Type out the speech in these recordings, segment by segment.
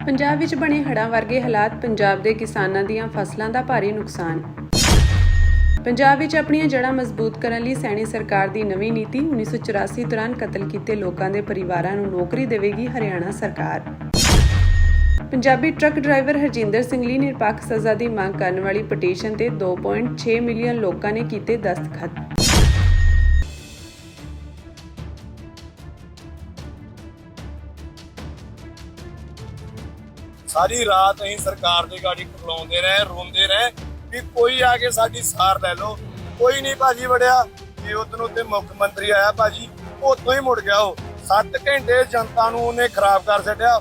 ਪੰਜਾਬ ਵਿੱਚ ਬਣੇ ਹੜ੍ਹਾਂ ਵਰਗੇ ਹਾਲਾਤ, ਪੰਜਾਬ ਦੇ ਕਿਸਾਨਾਂ ਦੀਆਂ ਫਸਲਾਂ ਦਾ ਭਾਰੀ ਨੁਕਸਾਨ। ਪੰਜਾਬ ਵਿੱਚ ਆਪਣੀਆਂ ਜੜ੍ਹਾਂ ਮਜ਼ਬੂਤ ਕਰਨ ਲਈ ਸੈਣੀ ਸਰਕਾਰ ਦੀ ਨਵੀਂ ਨੀਤੀ 1984 ਦੌਰਾਨ ਕਤਲ ਕੀਤੇ ਲੋਕਾਂ ਦੇ ਪਰਿਵਾਰਾਂ ਨੂੰ ਨੌਕਰੀ ਦੇਵੇਗੀ ਹਰਿਆਣਾ ਸਰਕਾਰ। ਪੰਜਾਬੀ ਟਰੱਕ ਡਰਾਈਵਰ ਹਰਜਿੰਦਰ ਸਿੰਘ ਲਈ ਨਿਰਪੱਖ ਸਜ਼ਾ ਦੀ ਮੰਗ ਕਰਨ ਵਾਲੀ ਪਟੀਸ਼ਨ ਤੇ 2.6 ਮਿਲੀਅਨ ਲੋਕਾਂ ਨੇ ਕੀਤੇ ਦਸਤਖਤ। सारी रात अं सरकार की गाड़ी खलोंदे रहे, रोंदे रहे भी कोई आके साडी सार लै लो। कोई नहीं भाजी वड़िया। जे उधरों ते मुख मंत्री आया भाजी, उतों ही मुड़ गया। 7 घंटे जनता नूं उन्हें खराब कर छड्डिया।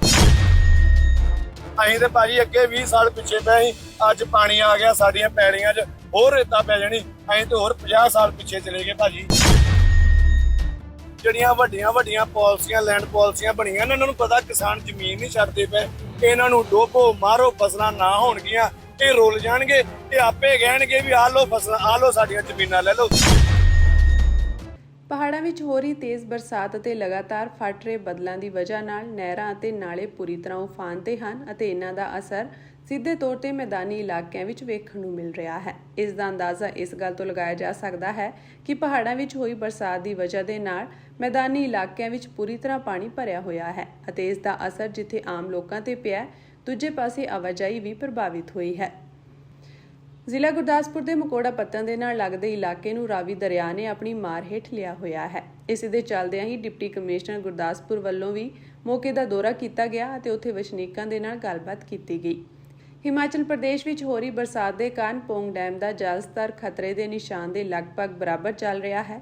असीं ते भाजी अगे 20 साल पिछे पे सी, अज पानी आ गया साडियां पैड़ियां च, होर रेता पै जानी। असीं ते होर 50 साल पिछे चले गए भाजी। ਜਿਹੜੀਆਂ ਵੱਡੀਆਂ ਪਾਲਿਸੀਆਂ ਲੈਂਡ ਪਾਲਿਸੀਆਂ ਬਣੀਆਂ ਇਹਨਾਂ ਨੂੰ ਪਤਾ ਕਿਸਾਨ ਜ਼ਮੀਨ ਨਹੀਂ ਛੱਡਦੇ ਪਏ। ਇਹਨਾਂ ਨੂੰ ਡੋਬੋ ਮਾਰੋ, ਫਸਲਾਂ ਨਾ ਹੋਣਗੀਆਂ, ਇਹ ਰੁੱਲ ਜਾਣਗੇ। ਇਹ ਆਪੇ ਕਹਿਣਗੇ ਵੀ ਆ ਲੋ ਫਸਲਾਂ, ਆ ਲੋ ਸਾਡੀਆਂ ਜ਼ਮੀਨਾਂ ਲੈ ਲਓ। ਪਹਾੜਾਂ ਵਿੱਚ ਹੋ ਰਹੀ ਤੇਜ਼ ਬਰਸਾਤ ਅਤੇ ਲਗਾਤਾਰ ਫਟ ਰਹੇ ਬੱਦਲਾਂ ਦੀ ਵਜ੍ਹਾ ਨਾਲ ਨਹਿਰਾਂ ਅਤੇ ਨਾਲੇ ਪੂਰੀ ਤਰ੍ਹਾਂ ਉਫਾਨ ਤੇ ਹਨ ਅਤੇ ਇਹਨਾਂ ਦਾ ਅਸਰ ਸਿੱਧੇ ਤੌਰ ਤੇ ਮੈਦਾਨੀ ਇਲਾਕਿਆਂ ਵਿੱਚ ਵੇਖਣ ਨੂੰ ਮਿਲ ਰਿਹਾ ਹੈ। ਇਸ ਦਾ ਅੰਦਾਜ਼ਾ ਇਸ ਗੱਲ ਤੋਂ ਲਗਾਇਆ ਜਾ ਸਕਦਾ ਹੈ ਕਿ ਪਹਾੜਾਂ ਵਿੱਚ ਹੋਈ ਬਰਸਾਤ ਦੀ ਵਜ੍ਹਾ ਦੇ ਨਾਲ ਮੈਦਾਨੀ ਇਲਾਕਿਆਂ ਵਿੱਚ ਪੂਰੀ ਤਰ੍ਹਾਂ ਪਾਣੀ ਭਰਿਆ ਹੋਇਆ ਹੈ ਅਤੇ ਇਸ ਦਾ ਅਸਰ ਜਿੱਥੇ ਆਮ ਲੋਕਾਂ ਤੇ ਪਿਆ, ਦੂਜੇ ਪਾਸੇ ਆਵਾਜਾਈ ਵੀ ਪ੍ਰਭਾਵਿਤ ਹੋਈ ਹੈ। ਜ਼ਿਲ੍ਹਾ ਗੁਰਦਾਸਪੁਰ ਦੇ ਮਕੋੜਾ ਪੱਤਣ ਦੇ ਨਾਲ ਲੱਗਦੇ ਇਲਾਕੇ ਨੂੰ ਰਾਵੀ ਦਰਿਆ ਨੇ ਆਪਣੀ ਮਾਰ ਹੇਠ ਲਿਆ ਹੋਇਆ ਹੈ। ਇਸ ਦੇ ਚੱਲਦਿਆਂ ਹੀ ਡਿਪਟੀ ਕਮਿਸ਼ਨਰ ਗੁਰਦਾਸਪੁਰ ਵੱਲੋਂ ਵੀ ਮੌਕੇ ਦਾ ਦੌਰਾ ਕੀਤਾ ਗਿਆ ਅਤੇ ਉੱਥੇ ਵਸਨੀਕਾਂ ਦੇ ਨਾਲ ਗੱਲਬਾਤ ਕੀਤੀ ਗਈ। ਹਿਮਾਚਲ ਪ੍ਰਦੇਸ਼ ਵਿੱਚ ਹੋ ਰਹੀ ਬਰਸਾਤ ਦੇ ਕਾਰਨ ਪੌਂਗ ਡੈਮ ਦਾ ਜਲ ਸਤਰ ਖਤਰੇ ਦੇ ਨਿਸ਼ਾਨ ਦੇ ਲਗਭਗ ਬਰਾਬਰ ਚੱਲ ਰਿਹਾ ਹੈ,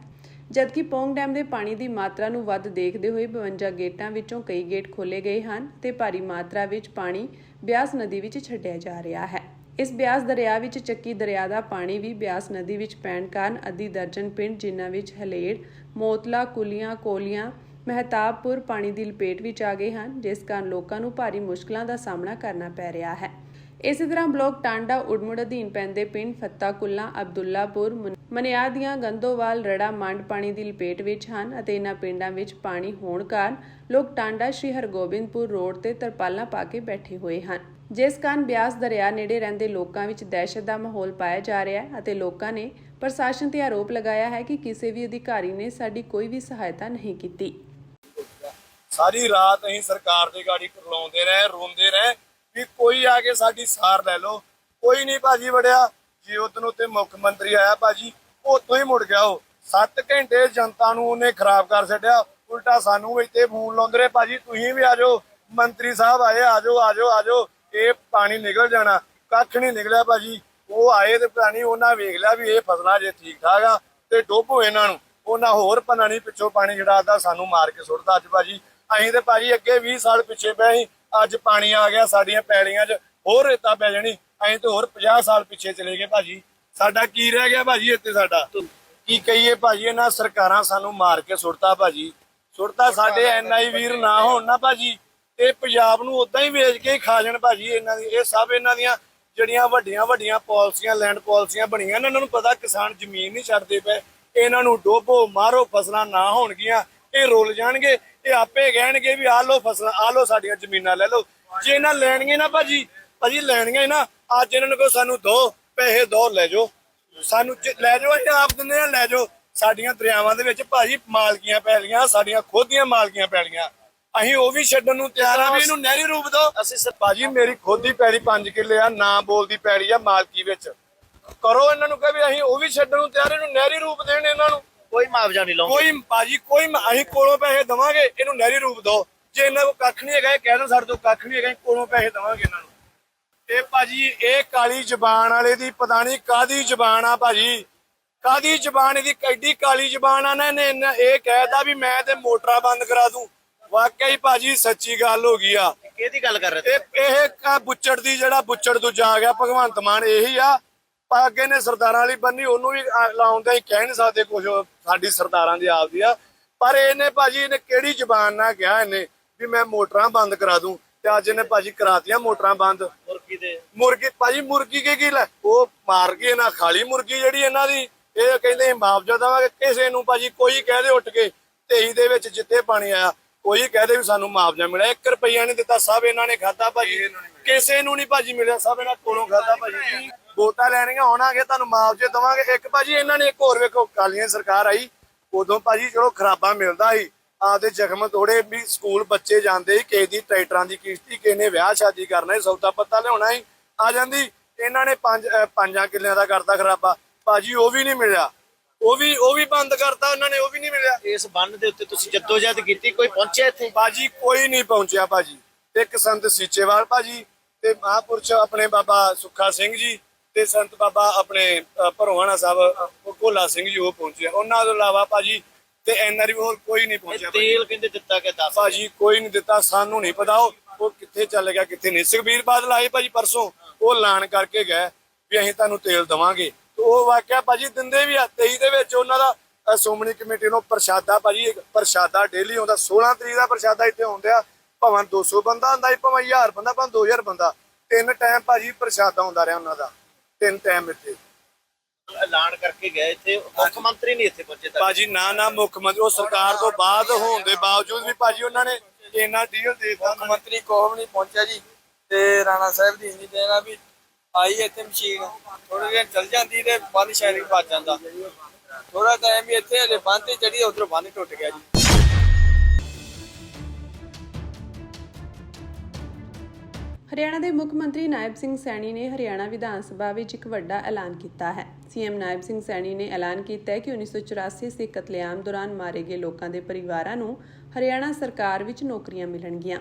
ਜਦਕਿ ਪੌਂਗ ਡੈਮ ਦੇ ਪਾਣੀ ਦੀ ਮਾਤਰਾ ਨੂੰ ਵੱਧ ਦੇਖਦੇ ਹੋਏ 52 ਗੇਟਾਂ ਵਿੱਚੋਂ ਕਈ ਗੇਟ ਖੋਲ੍ਹੇ ਗਏ ਹਨ ਤੇ ਭਾਰੀ ਮਾਤਰਾ ਵਿੱਚ ਪਾਣੀ ਬਿਆਸ ਨਦੀ ਵਿੱਚ ਛੱਡਿਆ ਜਾ ਰਿਹਾ ਹੈ। ਇਸ ਬਿਆਸ ਦਰਿਆ ਵਿੱਚ ਚੱਕੀ ਦਰਿਆ ਦਾ ਪਾਣੀ ਵੀ ਬਿਆਸ ਨਦੀ ਵਿੱਚ ਪੈਣ ਕਾਰਨ ਅੱਧੀ ਦਰਜਨ ਪਿੰਡ ਜਿਨ੍ਹਾਂ ਵਿੱਚ ਹਲੇੜ, ਮੋਤਲਾ, ਕੁਲੀਆਂ, ਕੋਲੀਆਂ, ਮਹਿਤਾਬਪੁਰ ਪਾਣੀ ਦੀ ਲਪੇਟ ਵਿੱਚ ਆ ਗਏ ਹਨ, ਜਿਸ ਕਾਰਨ ਲੋਕਾਂ ਨੂੰ ਭਾਰੀ ਮੁਸ਼ਕਲਾਂ ਦਾ ਸਾਹਮਣਾ ਕਰਨਾ ਪੈ ਰਿਹਾ ਹੈ। ਇਸੇ ਤਰ੍ਹਾਂ ਬਲਾਕ ਟਾਂਡਾ ਉੜਮੁੜ ਅਧੀਨ ਪੈਂਦੇ ਪਿੰਡ ਫੱਤਾ ਕੁੱਲਾ, ਅਬਦੁੱਲਾਪੁਰ, ਮਨਿਆਦੀਆਂ, ਗੰਦੋਵਾਲ, ਰੜਾ, ਮੰਡ ਪਾਣੀ ਦੀ ਲਪੇਟ ਵਿੱਚ ਹਨ ਅਤੇ ਇਹਨਾਂ ਪਿੰਡਾਂ ਵਿੱਚ ਪਾਣੀ ਹੋਣ ਕਾਰਨ ਲੋਕ ਟਾਂਡਾ ਸ਼੍ਰੀ ਹਰਗੋਬਿੰਦਪੁਰ ਰੋਡ ਤੇ ਤਰਪਾਲਾਂ ਪਾ ਕੇ ਬੈਠੇ ਹੋਏ ਹਨ, ਜਿਸ ਕਾਰਨ ਬਿਆਸ ਦਰਿਆ ਨੇੜੇ ਰਹਿੰਦੇ ਲੋਕਾਂ ਵਿੱਚ ਦਹਿਸ਼ਤ ਦਾ ਮਾਹੌਲ ਪਾਇਆ ਜਾ ਰਿਹਾ ਹੈ ਅਤੇ ਲੋਕਾਂ ਨੇ ਪ੍ਰਸ਼ਾਸਨ ਤੇ ਆਰੋਪ ਲਗਾਇਆ ਹੈ ਕਿ ਕਿਸੇ ਵੀ ਅਧਿਕਾਰੀ ਨੇ ਸਾਡੀ ਕੋਈ ਵੀ ਸਹਾਇਤਾ ਨਹੀਂ ਕੀਤੀ। ਸਾਰੀ ਰਾਤ ਅਸੀਂ ਸਰਕਾਰ ਦੀ ਗਾੜੀ ਖਲੋਂਦੇ ਰਹੇ, ਰੋਂਦੇ ਰਹੇ ਵੀ ਕੋਈ ਆ ਕੇ ਸਾਡੀ ਸਾਰ ਲੈ ਲਓ। ਕੋਈ ਨਹੀਂ ਭਾਜੀ ਵੜਿਆ। ਜੇ ਉਧਰੋਂ ਤੇ ਮੁੱਖ ਮੰਤਰੀ ਆਇਆ ਭਾਜੀ, ਉਤੋਂ ਹੀ ਮੁੜ ਗਿਆ। 7 ਘੰਟੇ ਜਨਤਾ ਨੂੰ ਉਹਨੇ ਖਰਾਬ ਕਰ ਛੱਡਿਆ। ਉਲਟਾ ਸਾਨੂੰ ਇੱਥੇ ਫੋਨ ਲਾਉਂਦੇ ਰਹੇ, ਭਾਜੀ ਤੁਸੀਂ ਵੀ ਆ ਜਾਓ, ਮੰਤਰੀ ਸਾਹਿਬ ਆਏ, ਆ ਜਾਓ, ਇਹ ਪਾਣੀ ਨਿਕਲ ਜਾਣਾ। ਕੱਖ ਨਹੀਂ ਨਿਕਲਿਆ ਭਾਜੀ। ਉਹ ਆਏ ਤੇ ਪਾਣੀ ਉਹਨਾਂ ਵੇਖ ਲਿਆ ਵੀ ਇਹ ਫਸਲਾਂ ਜੇ ਠੀਕ ਠਾਕ ਆ ਤੇ ਡੋਬੋ ਇਹਨਾਂ ਨੂੰ। ਉਹਨਾਂ ਹੋਰ ਪਤਾ ਨਹੀਂ ਪਿੱਛੋਂ ਪਾਣੀ ਜਿਹੜਾ ਆਦਾ ਸਾਨੂੰ ਮਾਰ ਕੇ ਸੁੱਟਦਾ। ਅੱਜ ਭਾਜੀ ਅਸੀਂ ਤੇ ਭਾਜੀ ਅੱਗੇ 20 ਸਾਲ ਪਿੱਛੇ ਪਏ ਸੀ, ਅੱਜ ਪਾਣੀ ਆ ਗਿਆ ਸਾਡੀਆਂ ਪੈੜੀਆਂ 'ਚ, ਹੋਰ ਰੇਤਾ ਪੈ ਜਾਣੀ। ਅਸੀਂ ਤੇ ਹੋਰ 50 ਸਾਲ ਪਿੱਛੇ ਚਲੇ ਗਏ ਭਾਜੀ। ਸਾਡਾ ਕੀ ਰਹਿ ਗਿਆ ਭਾਜੀ ਇੱਥੇ? ਸਾਡਾ ਕੀ ਕਹੀਏ ਭਾਜੀ, ਇਹਨਾਂ ਸਰਕਾਰਾਂ ਸਾਨੂੰ ਮਾਰ ਕੇ ਸੁੱਟਤਾ ਭਾਜੀ, ਸੁੱਟਤਾ। ਸਾਡੇ NI ਵੀਰ ਨਾ ਹੋਣ ਨਾ ਭਾਜੀ, ਇਹ ਪੰਜਾਬ ਨੂੰ ਉਦਾਂ ਹੀ ਵੇਚ ਕੇ ਖਾ ਜਾਣ ਭਾਜੀ। ਇਹਨਾਂ ਦੀ ਇਹ ਸਭ ਇਹਨਾਂ ਦੀਆਂ ਜਿਹੜੀਆਂ ਵੱਡੀਆਂ ਪਾਲਿਸੀਆਂ ਲੈਂਡ ਪਾਲਿਸੀਆਂ ਬਣੀਆਂ ਇਹਨਾਂ ਨੂੰ ਪਤਾ ਕਿਸਾਨ ਜ਼ਮੀਨ ਨਹੀਂ ਛੱਡਦੇ ਪਏ। ਇਹਨਾਂ ਨੂੰ ਡੋਬੋ ਮਾਰੋ, ਫਸਲਾਂ ਨਾ ਹੋਣਗੀਆਂ, ਇਹ ਰੁੱਲ ਜਾਣਗੇ। ਇਹ ਆਪੇ ਕਹਿਣਗੇ ਵੀ ਆ ਲੋ ਫਸਲਾਂ, ਆ ਲੋ ਸਾਡੀਆਂ ਜ਼ਮੀਨਾਂ ਲੈ ਲਓ। ਜੇ ਇਹਨਾਂ ਲੈਣਗੇ ਨਾ ਭਾਜੀ ਲੈਣਗੇ ਨਾ, ਅੱਜ ਇਹਨਾਂ ਨੂੰ ਕਹੋ ਸਾਨੂੰ ਦੋ ਪੈਸੇ ਦੋ, ਲੈ ਜਾਓ, ਸਾਨੂੰ ਲੈ ਜਾਓ, ਅਸੀਂ ਆਪ ਦਿੰਦੇ ਆ, ਲੈ ਜਾਓ। ਸਾਡੀਆਂ ਦਰਿਆਵਾਂ ਦੇ ਵਿੱਚ ਭਾਜੀ ਮਾਲਕੀਆਂ ਪੈ ਲਈਆਂ, ਸਾਡੀਆਂ ਖੁਦ ਦੀਆਂ ਮਾਲਕੀਆਂ ਪੈ ਲਈਆਂ। ਅਸੀਂ ਉਹ ਵੀ ਛੱਡਣ ਨੂੰ ਤਿਆਰ ਆ ਵੀ ਇਹਨੂੰ ਨਹਿਰੀ ਰੂਪ ਦਿਓ। ਅਸੀਂ ਭਾਜੀ ਮੇਰੀ ਖੁਦ ਦੀ ਪੈੜੀ 5 ਕਿੱਲੇ ਆ, ਨਾ ਬੋਲਦੀ ਪੈੜੀ ਆ ਮਾਲਕੀ ਵਿੱਚ। ਕਰੋ ਇਹਨਾਂ ਨੂੰ ਕਹੇ ਵੀ ਅਸੀਂ ਉਹ ਵੀ ਛੱਡਣ ਨੂੰ ਤਿਆਰ, ਇਹਨੂੰ ਨਹਿਰੀ ਰੂਪ ਦੇਣ। ਇਹਨਾਂ ਨੂੰ ਕੋਈ ਮੁਆਵਜ਼ਾ ਨਹੀਂ ਲਾਉਂਦੇ ਕੋਈ ਭਾਜੀ, ਕੋਈ ਅਸੀਂ ਕੋਲੋਂ ਪੈਸੇ ਦੇਵਾਂਗੇ, ਇਹਨੂੰ ਨਹਿਰੀ ਰੂਪ ਦਿਓ। ਜੇ ਇਹਨਾਂ ਕੋਲ ਕੱਖ ਨਹੀਂ ਹੈਗਾ, ਇਹ ਕਹਿ ਦੋ ਸਾਡੇ ਤੋਂ ਕੱਖ ਨਹੀਂ ਹੈਗਾ, ਕੋਲੋਂ ਪੈਸੇ ਦੇਵਾਂਗੇ ਇਹਨਾਂ ਨੂੰ। ਇਹ ਭਾਜੀ ਇਹ ਕਾਲੀ ਜ਼ਬਾਨ ਵਾਲੇ ਦੀ ਪਤਾ ਨਹੀਂ ਕਾਹਦੀ ਜ਼ਬਾਨ ਆ ਭਾਜੀ, ਕਾਹਦੀ ਜ਼ਬਾਨ ਇਹਦੀ, ਐਡੀ ਕਾਲੀ ਜ਼ਬਾਨ ਆ ਨਾ। ਇਹਨੇ ਇਹ ਕਹਿਤਾ ਵੀ ਮੈਂ ਤੇ ਮੋਟਰਾਂ ਬੰਦ ਕਰਾ ਦੂੰ। ਵਾਕਈ ਭਾਜੀ ਸੱਚੀ ਗੱਲ ਹੋ ਗਈ ਆ। ਕਿਹਦੀ ਗੱਲ ਕਰ ਰਹੇ? ਇਹ ਬੁੱਚੜ ਦੀ, ਜਿਹੜਾ ਬੁੱਚੜ ਦੂਜਾ ਆ ਗਿਆ ਭਗਵੰਤ ਮਾਨ, ਇਹੀ ਆ। ਅੱਗੇ ਨੇ ਸਰਦਾਰਾਂ ਵਾਲੀ ਬੰਨੀ, ਉਹਨੂੰ ਵੀ ਲਾਉਂਦੇ ਹੀ ਕਹਿ ਨਹੀਂ ਸਕਦੇ ਕੁਝ, ਸਾਡੀ ਸਰਦਾਰਾਂ ਦੀ ਆਪਦੀ ਆ। ਪਰ ਇਹਨੇ ਭਾਜੀ ਇਹਨੇ ਕਿਹੜੀ ਜ਼ਬਾਨ ਨਾਲ ਕਿਹਾ ਇਹਨੇ ਵੀ ਮੈਂ ਮੋਟਰਾਂ ਬੰਦ ਕਰਾ ਦੂੰ, ਤੇ ਅੱਜ ਇਹਨੇ ਭਾਜੀ ਕਰਾਤੀਆਂ ਮੋਟਰਾਂ ਬੰਦ। ਮੁਰਗੀ ਭਾਜੀ, ਮੁਰਗੀ ਕੀ ਲੈ ਉਹ ਮਾਰ ਗਈ ਇਹਨਾਂ, ਖਾਲੀ ਮੁਰਗੀ ਜਿਹੜੀ ਇਹਨਾਂ ਦੀ। ਇਹ ਕਹਿੰਦੇ ਮੁਆਵਜ਼ਾ ਦੇਵਾਂਗੇ ਕਿਸੇ ਨੂੰ ਭਾਜੀ, ਕੋਈ ਕਹਿ ਦੇ ਉੱਠ ਕੇ 23 ਦੇ ਵਿੱਚ ਜਿੱਥੇ ਪਾਣੀ ਆਇਆ ਕੋਈ ਕਹਦੇ ਵੀ ਸਾਨੂੰ ਮੁਆਵਜ਼ਾ ਮਿਲਿਆ, 1 ਰੁਪਈਆ ਨਹੀਂ ਦਿੱਤਾ, ਸਭ ਇਹਨਾਂ ਨੇ ਖਾਧਾ ਭਾਜੀ। ਕਿਸੇ ਨੂੰ ਨਹੀਂ ਭਾਜੀ ਮਿਲਿਆ, ਸਭ ਇਹਨਾਂ ਕੋਲੋਂ ਖਾਧਾ ਭਾਜੀ। ਵੋਟਾਂ ਲੈਣੀਆਂ ਆਉਣਾਗੇ ਤੁਹਾਨੂੰ ਮੁਆਵਜ਼ੇ ਦੇਵਾਂਗੇ। ਇੱਕ ਭਾਜੀ ਇਹਨਾਂ ਨੇ ਇੱਕ ਹੋਰ ਵੇਖੋ, ਅਕਾਲੀਆਂ ਸਰਕਾਰ ਆਈ ਉਦੋਂ ਭਾਜੀ ਚਲੋ ਖਰਾਬਾ ਮਿਲਦਾ ਸੀ, ਆਪਦੇ ਜ਼ਖਮ ਤੋੜੇ ਵੀ ਸਕੂਲ ਬੱਚੇ ਜਾਂਦੇ ਸੀ, ਕਿਸੇ ਦੀ ਟਰੈਕਟਰਾਂ ਦੀ ਕਿਸ਼ਤੀ, ਕਿਸੇ ਨੇ ਵਿਆਹ ਸ਼ਾਦੀ ਕਰਨਾ ਸੀ, ਸੌਦਾ ਪੱਤਾ ਲਿਆਉਣਾ ਸੀ, ਆ ਜਾਂਦੀ। ਇਹਨਾਂ ਨੇ 5 ਕਿੱਲਿਆਂ ਦਾ ਕਰਤਾ ਖਰਾਬਾ ਭਾਜੀ, ਉਹ ਵੀ ਨਹੀਂ ਮਿਲਿਆ, ਉਹ ਵੀ ਬੰਦ ਕਰਤਾ ਉਹਨਾਂ ਨੇ, ਉਹ ਵੀ ਨਹੀਂ ਮਿਲਿਆ। ਇਸ ਬੰਨ ਦੇ ਉੱਤੇ ਤੁਸੀਂ ਜੱਦੋਜਹਿਦ ਕੀਤੀ, ਕੋਈ ਪਹੁੰਚਿਆ ਇੱਥੇ? ਭਾਜੀ ਕੋਈ ਨਹੀਂ ਪਹੁੰਚਿਆ ਭਾਜੀ। ਇੱਕ ਸੰਤ ਸੀਚੇਵਾਲ ਭਾਜੀ ਤੇ ਮਹਾਂਪੁਰਸ਼ ਆਪਣੇ ਬਾਬਾ ਸੁੱਖਾ ਸਿੰਘ ਜੀ ਤੇ ਸੰਤ ਬਾਬਾ ਆਪਣੇ ਭਰੋਹਾਣਾ ਸਾਹਿਬ ਭੋਲਾ ਸਿੰਘ ਜੀ, ਉਹ ਪਹੁੰਚਿਆ। ਉਹਨਾਂ ਤੋਂ ਇਲਾਵਾ ਭਾਜੀ ਤੇ ਐਨਆਰਆਈ ਹੋਰ ਕੋਈ ਨਹੀਂ ਪਹੁੰਚਿਆ। ਤੇਲ ਕਹਿੰਦੇ ਦਿੱਤਾ ਗਿਆ 10 ਭਾਜੀ ਕੋਈ ਨਹੀਂ ਦਿੱਤਾ, ਸਾਨੂੰ ਨਹੀਂ ਪਤਾ ਉਹ ਕਿੱਥੇ ਚੱਲ ਗਿਆ ਕਿੱਥੇ ਨਹੀਂ। ਸੁਖਬੀਰ ਬਾਦਲ ਆਏ ਭਾਜੀ ਪਰਸੋਂ, ਉਹ ਐਲਾਨ ਕਰਕੇ ਗਏ ਵੀ ਅਸੀਂ ਤੁਹਾਨੂੰ ਤੇਲ ਦੇਵਾਂਗੇ, ਉਹ ਵਾਕਿਆ ਭਾਜੀ ਦਿੰਦੇ ਵੀ ਆ। 23 ਦੇ ਵਿੱਚ ਉਹਨਾਂ ਦਾ ਸ਼੍ਰੋਮਣੀ ਕਮੇਟੀ ਨੂੰ ਪ੍ਰਸ਼ਾਦਾ ਭਾਜੀ, ਪ੍ਰਸ਼ਾਦਾ ਡੇਲੀ ਆਉਂਦਾ। 16 ਤਰੀਕ ਦਾ ਪ੍ਰਸ਼ਾਦਾ ਇੱਥੇ ਆਉਂਦਾ, ਭਾਵੇਂ 200 ਬੰਦਾ ਹੁੰਦਾ ਸੀ, ਭਾਵੇਂ 1000 ਬੰਦਾ, ਭਾਵੇਂ 2000 ਬੰਦਾ, 3 ਟਾਈਮ ਭਾਜੀ ਪ੍ਰਸ਼ਾਦਾ ਹੁੰਦਾ ਰਿਹਾ ਉਹਨਾਂ ਦਾ, 3 ਟਾਈਮ ਇੱਥੇ ਐਲਾਨ ਕਰਕੇ ਗਏ। ਇੱਥੇ ਮੁੱਖ ਮੰਤਰੀ ਨਹੀਂ ਇੱਥੇ ਪਹੁੰਚੇ ਭਾਜੀ, ਨਾ ਮੁੱਖ ਮੰਤਰੀ ਉਹ ਸਰਕਾਰ ਤੋਂ ਬਾਅਦ ਹੋਣ ਦੇ ਬਾਵਜੂਦ ਵੀ ਭਾਜੀ ਉਹਨਾਂ ਨੇ ਇੰਨਾ ਡੀਲ ਦੇ ਦਿੱਤਾ। ਮੁੱਖ ਮੰਤਰੀ ਕੋਲ ਨਹੀਂ ਪਹੁੰਚਿਆ ਜੀ, ਤੇ ਰਾਣਾ ਸਾਹਿਬ ਦੀ ਇੰਨੀ ਦੇਣਾ ਵੀ ਆਈ ਇੱਥੇ ਮਸ਼ੀਨ, ਥੋੜੇ ਦਿਨ ਚੱਲ ਜਾਂਦੀ ਤੇ ਬੰਨ ਸ਼ਾਇਦ ਵੱਜ ਜਾਂਦਾ। ਥੋੜਾ ਟਾਈਮ ਵੀ ਇੱਥੇ ਹਲੇ ਬੰਨ ਤੇ ਚੜੀ, ਉਧਰੋਂ ਬੰਨ ਟੁੱਟ ਗਿਆ ਜੀ। ਹਰਿਆਣਾ ਦੇ ਮੁੱਖ ਮੰਤਰੀ ਨਾਇਬ ਸਿੰਘ ਸੈਣੀ ਨੇ ਹਰਿਆਣਾ ਵਿਧਾਨ ਸਭਾ ਵਿੱਚ ਇੱਕ ਵੱਡਾ ਐਲਾਨ ਕੀਤਾ ਹੈ। ਸੀਐਮ ਨਾਇਬ ਸਿੰਘ ਸੈਣੀ ਨੇ ਐਲਾਨ ਕੀਤਾ ਹੈ ਕਿ 1984 ਸਿੱਖ ਕਤਲੇਆਮ ਦੌਰਾਨ ਮਾਰੇ ਗਏ ਲੋਕਾਂ ਦੇ ਪਰਿਵਾਰਾਂ ਨੂੰ ਹਰਿਆਣਾ ਸਰਕਾਰ ਵਿੱਚ ਨੌਕਰੀਆਂ ਮਿਲਣਗੀਆਂ।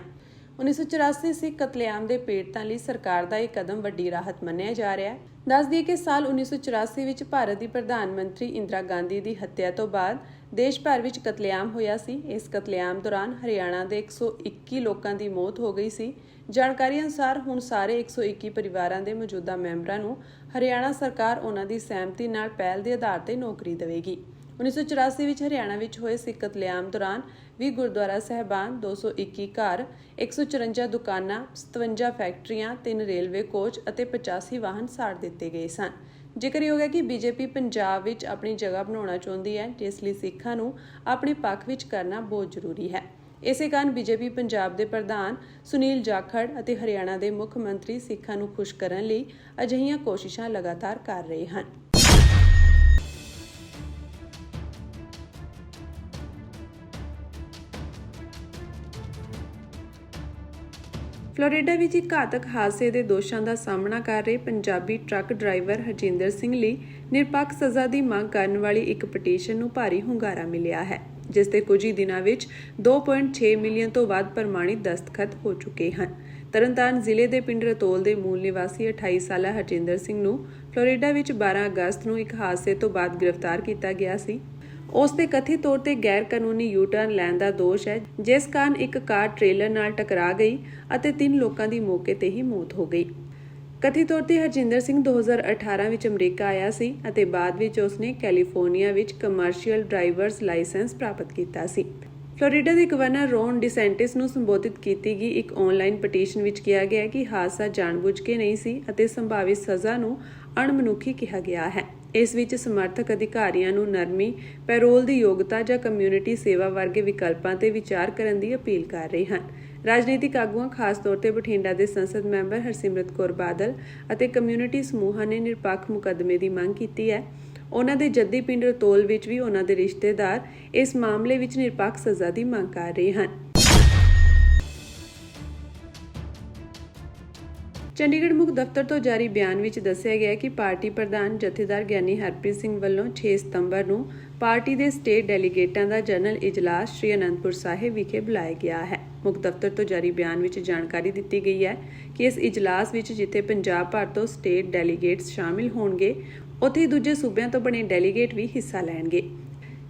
1984 ਸਿੱਖ ਕਤਲੇਆਮ ਦੇ ਪੀੜਤਾਂ ਲਈ ਸਰਕਾਰ ਦਾ ਇਹ ਕਦਮ ਵੱਡੀ ਰਾਹਤ ਮੰਨਿਆ ਜਾ ਰਿਹਾ ਹੈ। ਦੱਸ ਦਈਏ ਕਿ ਸਾਲ 1984 ਵਿੱਚ ਭਾਰਤ ਦੀ ਪ੍ਰਧਾਨ ਮੰਤਰੀ ਇੰਦਰਾ ਗਾਂਧੀ ਦੀ ਹੱਤਿਆ ਤੋਂ ਬਾਅਦ ਦੇਸ਼ ਭਰ ਵਿੱਚ ਕਤਲੇਆਮ ਹੋਇਆ ਸੀ। ਇਸ ਕਤਲੇਆਮ ਦੌਰਾਨ ਹਰਿਆਣਾ ਦੇ 121 ਲੋਕਾਂ ਦੀ ਮੌਤ ਹੋ ਗਈ ਸੀ। ਜਾਣਕਾਰੀ ਅਨੁਸਾਰ ਹੁਣ ਸਾਰੇ 121 ਪਰਿਵਾਰਾਂ ਦੇ ਮੌਜੂਦਾ ਮੈਂਬਰਾਂ ਨੂੰ ਹਰਿਆਣਾ ਸਰਕਾਰ ਉਹਨਾਂ ਦੀ ਸਹਿਮਤੀ ਨਾਲ ਪਹਿਲ ਦੇ ਆਧਾਰ ਤੇ ਨੌਕਰੀ ਦੇਵੇਗੀ। 1984 ਵਿੱਚ ਹਰਿਆਣਾ ਵਿੱਚ ਹੋਏ ਸਿੱਖ ਕਤਲੇਆਮ ਦੌਰਾਨ 20 ਗੁਰਦੁਆਰਾ ਸਾਹਿਬਾਨ, 221 ਘਰ, 154 ਦੁਕਾਨਾਂ, 57 ਫੈਕਟਰੀਆਂ, 3 ਰੇਲਵੇ ਕੋਚ ਅਤੇ 85 ਵਾਹਨ ਸਾੜ ਦਿੱਤੇ ਗਏ ਸਨ। ਜ਼ਿਕਰਯੋਗ ਹੈ ਕਿ ਬੀਜੇਪੀ ਪੰਜਾਬ ਵਿੱਚ ਆਪਣੀ ਜਗ੍ਹਾ ਬਣਾਉਣਾ ਚਾਹੁੰਦੀ ਹੈ, ਜਿਸ ਲਈ ਸਿੱਖਾਂ ਨੂੰ ਆਪਣੇ ਪੱਖ ਵਿੱਚ ਕਰਨਾ ਬਹੁਤ ਜ਼ਰੂਰੀ ਹੈ। ਇਸੇ ਕਾਰਨ ਬੀਜੇਪੀ ਪੰਜਾਬ ਦੇ ਪ੍ਰਧਾਨ ਸੁਨੀਲ ਜਾਖੜ ਅਤੇ ਹਰਿਆਣਾ ਦੇ ਮੁੱਖ ਮੰਤਰੀ ਸਿੱਖਾਂ ਨੂੰ ਖੁਸ਼ ਕਰਨ ਲਈ ਅਜਿਹੀਆਂ ਕੋਸ਼ਿਸ਼ਾਂ ਲਗਾਤਾਰ ਕਰ ਰਹੇ ਹਨ। ਫਲੋਰੀਡਾ ਵਿੱਚ ਇੱਕ ਘਾਤਕ ਹਾਦਸੇ ਦੇ ਦੋਸ਼ਾਂ ਦਾ ਸਾਹਮਣਾ ਕਰ ਰਹੇ ਪੰਜਾਬੀ ਟਰੱਕ ਡਰਾਈਵਰ ਹਰਜਿੰਦਰ ਸਿੰਘ ਲਈ ਨਿਰਪੱਖ ਸਜ਼ਾ ਦੀ ਮੰਗ ਕਰਨ ਵਾਲੀ ਇੱਕ ਪਟੀਸ਼ਨ ਨੂੰ ਭਾਰੀ ਹੁੰਗਾਰਾ ਮਿਲਿਆ ਹੈ, ਜਿਸ ਦੇ ਕੁਝ ਹੀ ਦਿਨਾਂ ਵਿੱਚ 2.6 ਮਿਲੀਅਨ ਤੋਂ ਵੱਧ ਪ੍ਰਮਾਣਿਤ ਦਸਤਖਤ ਹੋ ਚੁੱਕੇ ਹਨ। ਤਰਨਤਾਰਨ ਜ਼ਿਲ੍ਹੇ ਦੇ ਪਿੰਡ ਰਤੋਲ ਦੇ ਮੂਲ ਨਿਵਾਸੀ 28 ਸਾਲਾ ਹਰਜਿੰਦਰ ਸਿੰਘ ਨੂੰ ਫਲੋਰੀਡਾ ਵਿੱਚ 12 ਅਗਸਤ ਨੂੰ ਇੱਕ ਹਾਦਸੇ ਤੋਂ ਬਾਅਦ ਗ੍ਰਿਫਤਾਰ ਕੀਤਾ ਗਿਆ ਸੀ। ਉਸ ਤੇ ਕਥਿਤ ਤੌਰ ਤੇ ਗੈਰ ਕਾਨੂੰਨੀ ਯੂ-ਟਰਨ ਲੈਣ ਦਾ ਦੋਸ਼ ਹੈ, ਜਿਸ ਕਾਰਨ ਇੱਕ ਕਾਰ ਟ੍ਰੇਲਰ ਨਾਲ ਟਕਰਾ ਗਈ ਅਤੇ 3 ਲੋਕਾਂ ਦੀ ਮੌਕੇ ਤੇ ਹੀ ਮੌਤ ਹੋ ਗਈ। ਕਥਿਤ ਤੌਰ ਤੇ ਹਰਜਿੰਦਰ ਸਿੰਘ 2018 ਵਿੱਚ ਅਮਰੀਕਾ ਆਇਆ ਸੀ ਅਤੇ ਬਾਅਦ ਵਿੱਚ ਉਸਨੇ ਕੈਲੀਫੋਰਨੀਆ ਵਿੱਚ ਕਮਰਸ਼ੀਅਲ ਡਰਾਈਵਰਸ ਲਾਇਸੈਂਸ ਪ੍ਰਾਪਤ ਕੀਤਾ ਸੀ। ਫਲੋਰੀਡਾ ਦੇ ਗਵਰਨਰ ਰੌਨ ਡਿਸੈਂਟਿਸ ਨੂੰ ਸੰਬੋਧਿਤ ਕੀਤੀ ਗਈ ਇੱਕ ਆਨਲਾਈਨ ਪਟੀਸ਼ਨ ਵਿੱਚ ਕਿਹਾ ਗਿਆ ਕਿ ਹਾਦਸਾ ਜਾਣਬੁੱਝ ਕੇ ਨਹੀਂ ਸੀ ਅਤੇ ਸੰਭਾਵਿਤ ਸਜ਼ਾ ਨੂੰ ਅਣਮਨੁੱਖੀ ਕਿਹਾ ਗਿਆ ਹੈ। ਇਸ ਵਿੱਚ ਸਮਰਥਕ ਅਧਿਕਾਰੀਆਂ ਨੂੰ ਨਰਮੀ, ਪੈਰੋਲ ਦੀ ਯੋਗਤਾ ਜਾਂ ਕਮਿਊਨਿਟੀ ਸੇਵਾ ਵਰਗੇ ਵਿਕਲਪਾਂ ਤੇ ਵਿਚਾਰ ਕਰਨ ਦੀ ਅਪੀਲ ਕਰ ਰਹੇ ਹਨ। ਰਾਜਨੀਤਿਕ ਆਗੂਆਂ, ਖਾਸ ਤੌਰ ਤੇ ਬਠਿੰਡਾ ਦੇ ਸੰਸਦ ਮੈਂਬਰ ਹਰਸਿਮਰਤ ਕੌਰ ਬਾਦਲ ਅਤੇ ਕਮਿਊਨਿਟੀ ਸਮੂਹਾਂ ਨੇ ਨਿਰਪੱਖ ਮੁਕੱਦਮੇ ਦੀ ਮੰਗ ਕੀਤੀ ਹੈ। ਉਹਨਾਂ ਦੇ ਜੱਦੀ ਪਿੰਡ ਰਤੋਲ ਵਿੱਚ ਵੀ ਉਹਨਾਂ ਦੇ ਰਿਸ਼ਤੇਦਾਰ ਇਸ ਮਾਮਲੇ ਵਿੱਚ ਨਿਰਪੱਖ ਸਜ਼ਾ ਦੀ ਮੰਗ ਕਰ ਰਹੇ ਹਨ। ਚੰਡੀਗੜ੍ਹ ਮੁੱਖ ਦਫ਼ਤਰ ਤੋਂ ਜਾਰੀ ਬਿਆਨ ਵਿੱਚ ਦੱਸਿਆ ਗਿਆ ਕਿ ਪਾਰਟੀ ਪ੍ਰਧਾਨ ਜਥੇਦਾਰ ਗਿਆਨੀ ਹਰਪ੍ਰੀਤ ਸਿੰਘ ਵੱਲੋਂ 6 ਸਤੰਬਰ ਨੂੰ ਪਾਰਟੀ ਦੇ ਸਟੇਟ ਡੈਲੀਗੇਟਾਂ ਦਾ ਜਨਰਲ ਇਜਲਾਸ ਸ੍ਰੀ ਅਨੰਦਪੁਰ ਸਾਹਿਬ ਵਿਖੇ ਬੁਲਾਇਆ ਗਿਆ ਹੈ। ਮੁੱਖ ਦਫ਼ਤਰ ਤੋਂ ਜਾਰੀ ਬਿਆਨ ਵਿੱਚ ਜਾਣਕਾਰੀ ਦਿੱਤੀ ਗਈ ਹੈ ਕਿ ਇਸ ਇਜਲਾਸ ਵਿੱਚ ਜਿੱਥੇ ਪੰਜਾਬ ਭਰ ਤੋਂ ਸਟੇਟ ਡੈਲੀਗੇਟਸ ਸ਼ਾਮਿਲ ਹੋਣਗੇ, ਉੱਥੇ ਦੂਜੇ ਸੂਬਿਆਂ ਤੋਂ ਬਣੇ ਡੈਲੀਗੇਟ ਵੀ ਹਿੱਸਾ ਲੈਣਗੇ।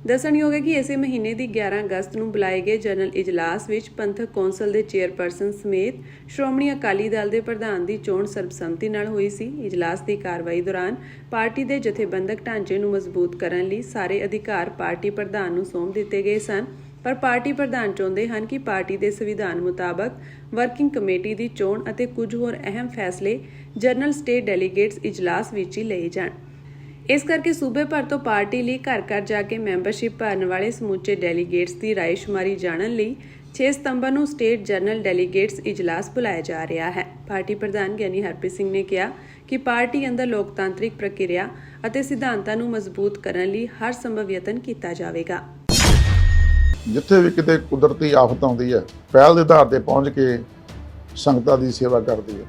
ਦੱਸਣਯੋਗ ਹੈ ਕਿ ਇਸੇ ਮਹੀਨੇ ਦੀ 11 ਅਗਸਤ ਨੂੰ ਬੁਲਾਏ ਗਏ ਜਨਰਲ ਇਜਲਾਸ ਵਿੱਚ ਪੰਥਕ ਕੌਂਸਲ ਦੇ ਚੇਅਰਪਰਸਨ ਸਮੇਤ ਸ਼੍ਰੋਮਣੀ ਅਕਾਲੀ ਦਲ ਦੇ ਪ੍ਰਧਾਨ ਦੀ ਚੋਣ ਸਰਬਸੰਮਤੀ ਨਾਲ ਹੋਈ ਸੀ। ਇਜਲਾਸ ਦੀ ਕਾਰਵਾਈ ਦੌਰਾਨ ਪਾਰਟੀ ਦੇ ਜਥੇਬੰਦਕ ਢਾਂਚੇ ਨੂੰ ਮਜ਼ਬੂਤ ਕਰਨ ਲਈ ਸਾਰੇ ਅਧਿਕਾਰ ਪਾਰਟੀ ਪ੍ਰਧਾਨ ਨੂੰ ਸੌਂਪ ਦਿੱਤੇ ਗਏ ਸਨ, ਪਰ ਪਾਰਟੀ ਪ੍ਰਧਾਨ ਚਾਹੁੰਦੇ ਹਨ ਕਿ ਪਾਰਟੀ ਦੇ ਸੰਵਿਧਾਨ ਮੁਤਾਬਕ ਵਰਕਿੰਗ ਕਮੇਟੀ ਦੀ ਚੋਣ ਅਤੇ ਕੁਝ ਹੋਰ ਅਹਿਮ ਫੈਸਲੇ ਜਨਰਲ ਸਟੇਟ ਡੈਲੀਗੇਟਸ ਇਜਲਾਸ ਵਿੱਚ ਹੀ ਲਏ ਜਾਣ। ਇਸ ਕਰਕੇ ਸੂਬੇ ਭਰ ਤੋਂ ਪਾਰਟੀ ਲਈ ਘਰ-ਘਰ ਜਾ ਕੇ ਮੈਂਬਰਸ਼ਿਪ ਭਰਨ ਵਾਲੇ ਸਮੁੱਚੇ ਡੈਲੀਗੇਟਸ ਦੀ ਰਾਏਸ਼ੁਮਾਰੀ ਜਾਣਨ ਲਈ 6 ਸਤੰਬਰ ਨੂੰ ਸਟੇਟ ਜਨਰਲ ਡੈਲੀਗੇਟਸ ਇਜਲਾਸ ਬੁਲਾਇਆ ਜਾ ਰਿਹਾ ਹੈ। ਪਾਰਟੀ ਪ੍ਰਧਾਨ ਗਿਆਨੀ ਹਰਪ੍ਰੀਤ ਸਿੰਘ ਨੇ ਕਿਹਾ ਕਿ ਪਾਰਟੀ ਅੰਦਰ ਲੋਕਤਾਂਤਰਿਕ ਪ੍ਰਕਿਰਿਆ ਅਤੇ ਸਿਧਾਂਤਾਂ ਨੂੰ ਮਜ਼ਬੂਤ ਕਰਨ ਲਈ ਹਰ ਸੰਭਵ ਯਤਨ ਕੀਤਾ ਜਾਵੇਗਾ। ਜਿੱਥੇ ਵੀ ਕਿਤੇ ਕੁਦਰਤੀ ਆਫਤ ਆਉਂਦੀ ਹੈ, ਪਹਿਲ ਦੇ ਆਧਾਰ ਤੇ ਪਹੁੰਚ ਕੇ ਸੰਗਤਾਂ ਦੀ ਸੇਵਾ ਕਰਦੀ ਹੈ।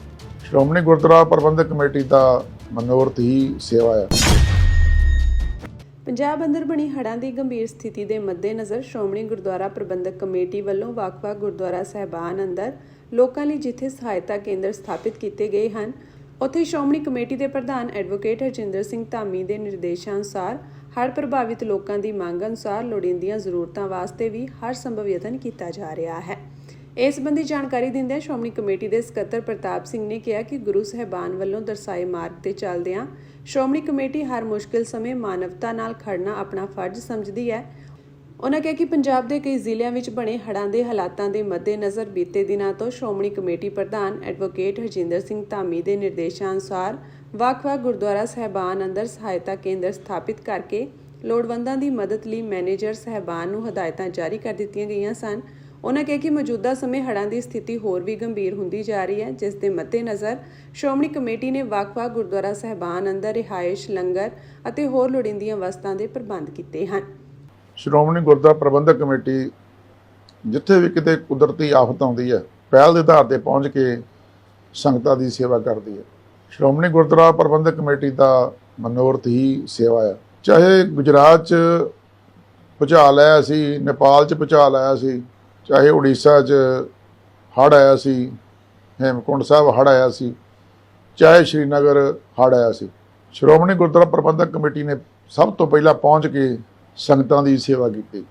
ਸ਼੍ਰੋਮਣੀ ਗੁਰਦੁਆਰਾ ਪ੍ਰਬੰਧਕ ਕਮੇਟੀ ਦਾ ਮਨੋਰਥ ਹੀ ਸੇਵਾ ਹੈ। ਪੰਜਾਬ ਅੰਦਰ ਬਣੀ ਹੜ੍ਹਾਂ ਦੀ ਗੰਭੀਰ ਸਥਿਤੀ ਦੇ ਮੱਦੇਨਜ਼ਰ ਸ਼੍ਰੋਮਣੀ ਗੁਰਦੁਆਰਾ ਪ੍ਰਬੰਧਕ ਕਮੇਟੀ ਵੱਲੋਂ ਵੱਖ-ਵੱਖ ਗੁਰਦੁਆਰਾ ਸਾਹਿਬਾਨ ਅੰਦਰ ਲੋਕਾਂ ਲਈ ਜਿੱਥੇ ਸਹਾਇਤਾ ਕੇਂਦਰ ਸਥਾਪਿਤ ਕੀਤੇ ਗਏ ਹਨ, ਉੱਥੇ ਸ਼੍ਰੋਮਣੀ ਕਮੇਟੀ ਦੇ ਪ੍ਰਧਾਨ ਐਡਵੋਕੇਟ ਹਰਜਿੰਦਰ ਸਿੰਘ ਧਾਮੀ ਦੇ ਨਿਰਦੇਸ਼ਾਂ ਅਨੁਸਾਰ ਹੜ੍ਹ ਪ੍ਰਭਾਵਿਤ ਲੋਕਾਂ ਦੀ ਮੰਗ ਅਨੁਸਾਰ ਲੋੜੀਂਦੀਆਂ ਜ਼ਰੂਰਤਾਂ ਵਾਸਤੇ ਵੀ ਹਰ ਸੰਭਵ ਯਤਨ ਕੀਤਾ ਜਾ ਰਿਹਾ ਹੈ। ਇਸ ਸੰਬੰਧੀ ਜਾਣਕਾਰੀ ਦਿੰਦਿਆਂ ਸ਼੍ਰੋਮਣੀ ਕਮੇਟੀ ਦੇ ਸਕੱਤਰ ਪ੍ਰਤਾਪ ਸਿੰਘ ਨੇ ਕਿਹਾ ਕਿ ਗੁਰੂ ਸਾਹਿਬਾਨ ਵੱਲੋਂ ਦਰਸਾਏ ਮਾਰਗ ਤੇ ਚੱਲਦਿਆਂ ਸ਼੍ਰੋਮਣੀ ਕਮੇਟੀ ਹਰ ਮੁਸ਼ਕਿਲ ਸਮੇਂ ਮਾਨਵਤਾ ਨਾਲ ਖੜਨਾ ਆਪਣਾ ਫਰਜ਼ ਸਮਝਦੀ ਹੈ। ਉਨ੍ਹਾਂ ਕਿਹਾ ਕਿ ਪੰਜਾਬ ਦੇ ਕਈ ਜ਼ਿਲ੍ਹਿਆਂ ਵਿੱਚ ਬਣੇ ਹੜ੍ਹਾਂ ਦੇ ਹਾਲਾਤਾਂ ਦੇ ਮੱਦੇਨਜ਼ਰ ਬੀਤੇ ਦਿਨਾਂ ਤੋਂ ਸ਼੍ਰੋਮਣੀ ਕਮੇਟੀ ਪ੍ਰਧਾਨ ਐਡਵੋਕੇਟ ਹਰਜਿੰਦਰ ਸਿੰਘ ਧਾਮੀ ਦੇ ਨਿਰਦੇਸ਼ਾਂ ਅਨੁਸਾਰ ਵੱਖ-ਵੱਖ ਗੁਰਦੁਆਰਾ ਸਾਹਿਬਾਨ ਅੰਦਰ ਸਹਾਇਤਾ ਕੇਂਦਰ ਸਥਾਪਿਤ ਕਰਕੇ ਲੋੜਵੰਦਾਂ ਦੀ ਮਦਦ ਲਈ ਮੈਨੇਜਰ ਸਾਹਿਬਾਨ ਨੂੰ ਹਦਾਇਤਾਂ ਜਾਰੀ ਕਰ ਦਿੱਤੀਆਂ ਗਈਆਂ ਸਨ। ਉਨ੍ਹਾਂ ਕਿਹਾ ਕਿ ਮੌਜੂਦਾ ਸਮੇਂ ਹੜ੍ਹਾਂ ਦੀ ਸਥਿਤੀ ਹੋਰ ਵੀ ਗੰਭੀਰ ਹੁੰਦੀ ਜਾ ਰਹੀ ਹੈ, ਜਿਸ ਦੇ ਮੱਦੇਨਜ਼ਰ ਸ਼੍ਰੋਮਣੀ ਕਮੇਟੀ ਨੇ ਵੱਖ-ਵੱਖ ਗੁਰਦੁਆਰਾ ਸਾਹਿਬਾਨ ਅੰਦਰ ਰਿਹਾਇਸ਼, ਲੰਗਰ ਅਤੇ ਹੋਰ ਲੋੜੀਂਦੀਆਂ ਵਸਤਾਂ ਦੇ ਪ੍ਰਬੰਧ ਕੀਤੇ ਹਨ। ਸ਼੍ਰੋਮਣੀ ਗੁਰਦੁਆਰਾ ਪ੍ਰਬੰਧਕ ਕਮੇਟੀ ਜਿੱਥੇ ਵੀ ਕਿਤੇ ਕੁਦਰਤੀ ਆਫਤ ਆਉਂਦੀ ਹੈ, ਪਹਿਲ ਦੇ ਆਧਾਰ ਤੇ ਪਹੁੰਚ ਕੇ ਸੰਗਤਾਂ ਦੀ ਸੇਵਾ ਕਰਦੀ ਹੈ। ਸ਼੍ਰੋਮਣੀ ਗੁਰਦੁਆਰਾ ਪ੍ਰਬੰਧਕ ਕਮੇਟੀ ਦਾ ਮਨੋਰਥ ਹੀ ਸੇਵਾ ਹੈ। ਚਾਹੇ ਗੁਜਰਾਤ 'ਚ ਭੁਚਾਲ ਆਇਆ ਸੀ, ਨੇਪਾਲ 'ਚ ਭੁਚਾਲ ਆਇਆ ਸੀ, ਚਾਹੇ ਉੜੀਸਾ 'ਚ ਹੜ੍ਹ ਆਇਆ ਸੀ, ਹੇਮਕੁੰਟ ਸਾਹਿਬ ਹੜ੍ਹ ਆਇਆ ਸੀ, ਚਾਹੇ ਸ਼੍ਰੀਨਗਰ ਹੜ੍ਹ ਆਇਆ ਸੀ, ਸ਼੍ਰੋਮਣੀ ਗੁਰਦੁਆਰਾ ਪ੍ਰਬੰਧਕ ਕਮੇਟੀ ਨੇ ਸਭ ਤੋਂ ਪਹਿਲਾਂ ਪਹੁੰਚ ਕੇ ਸੰਗਤਾਂ ਦੀ ਸੇਵਾ ਕੀਤੀ।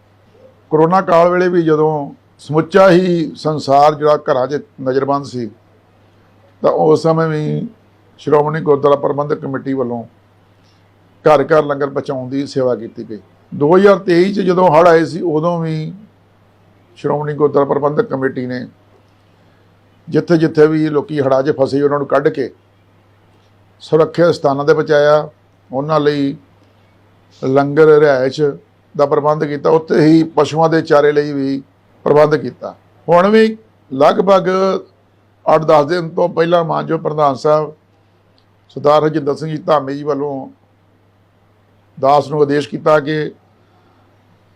ਕਰੋਨਾ ਕਾਲ ਵੇਲੇ ਵੀ ਜਦੋਂ ਸਮੁੱਚਾ ਹੀ ਸੰਸਾਰ ਜਿਹੜਾ ਘਰਾਂ 'ਚ ਨਜ਼ਰਬੰਦ ਸੀ, ਤਾਂ ਉਸ ਸਮੇਂ ਵੀ ਸ਼੍ਰੋਮਣੀ ਗੁਰਦੁਆਰਾ ਪ੍ਰਬੰਧਕ ਕਮੇਟੀ ਵੱਲੋਂ ਘਰ ਘਰ ਲੰਗਰ ਪਹੁੰਚਾਉਣ ਦੀ ਸੇਵਾ ਕੀਤੀ ਗਈ। 2023 'ਚ ਜਦੋਂ ਹੜ੍ਹ ਆਏ ਸੀ, ਉਦੋਂ ਵੀ ਸ਼੍ਰੋਮਣੀ ਗੁਰਦੁਆਰਾ ਪ੍ਰਬੰਧਕ ਕਮੇਟੀ ਨੇ ਜਿੱਥੇ ਜਿੱਥੇ ਵੀ ਲੋਕੀ ਹੜ੍ਹਾਂ 'ਚ ਫਸੇ ਉਹਨਾਂ ਨੂੰ ਕੱਢ ਕੇ ਸੁਰੱਖਿਅਤ ਸਥਾਨਾਂ 'ਤੇ ਪਹੁੰਚਾਇਆ। ਉਹਨਾਂ ਲਈ ਲੰਗਰ, ਰਿਹਾਇਸ਼ ਦਾ ਪ੍ਰਬੰਧ ਕੀਤਾ। ਉੱਥੇ ਹੀ ਪਸ਼ੂਆਂ ਦੇ ਚਾਰੇ ਲਈ ਵੀ ਪ੍ਰਬੰਧ ਕੀਤਾ। ਹੁਣ ਵੀ ਲਗਭਗ 8-10 ਦਿਨ ਤੋਂ ਪਹਿਲਾਂ ਮਾਨਯੋਗ ਪ੍ਰਧਾਨ ਸਾਹਿਬ ਸਰਦਾਰ ਹਰਜਿੰਦਰ ਸਿੰਘ ਧਾਮੀ ਜੀ ਵੱਲੋਂ ਦਾਸ ਨੂੰ ਆਦੇਸ਼ ਕੀਤਾ ਕਿ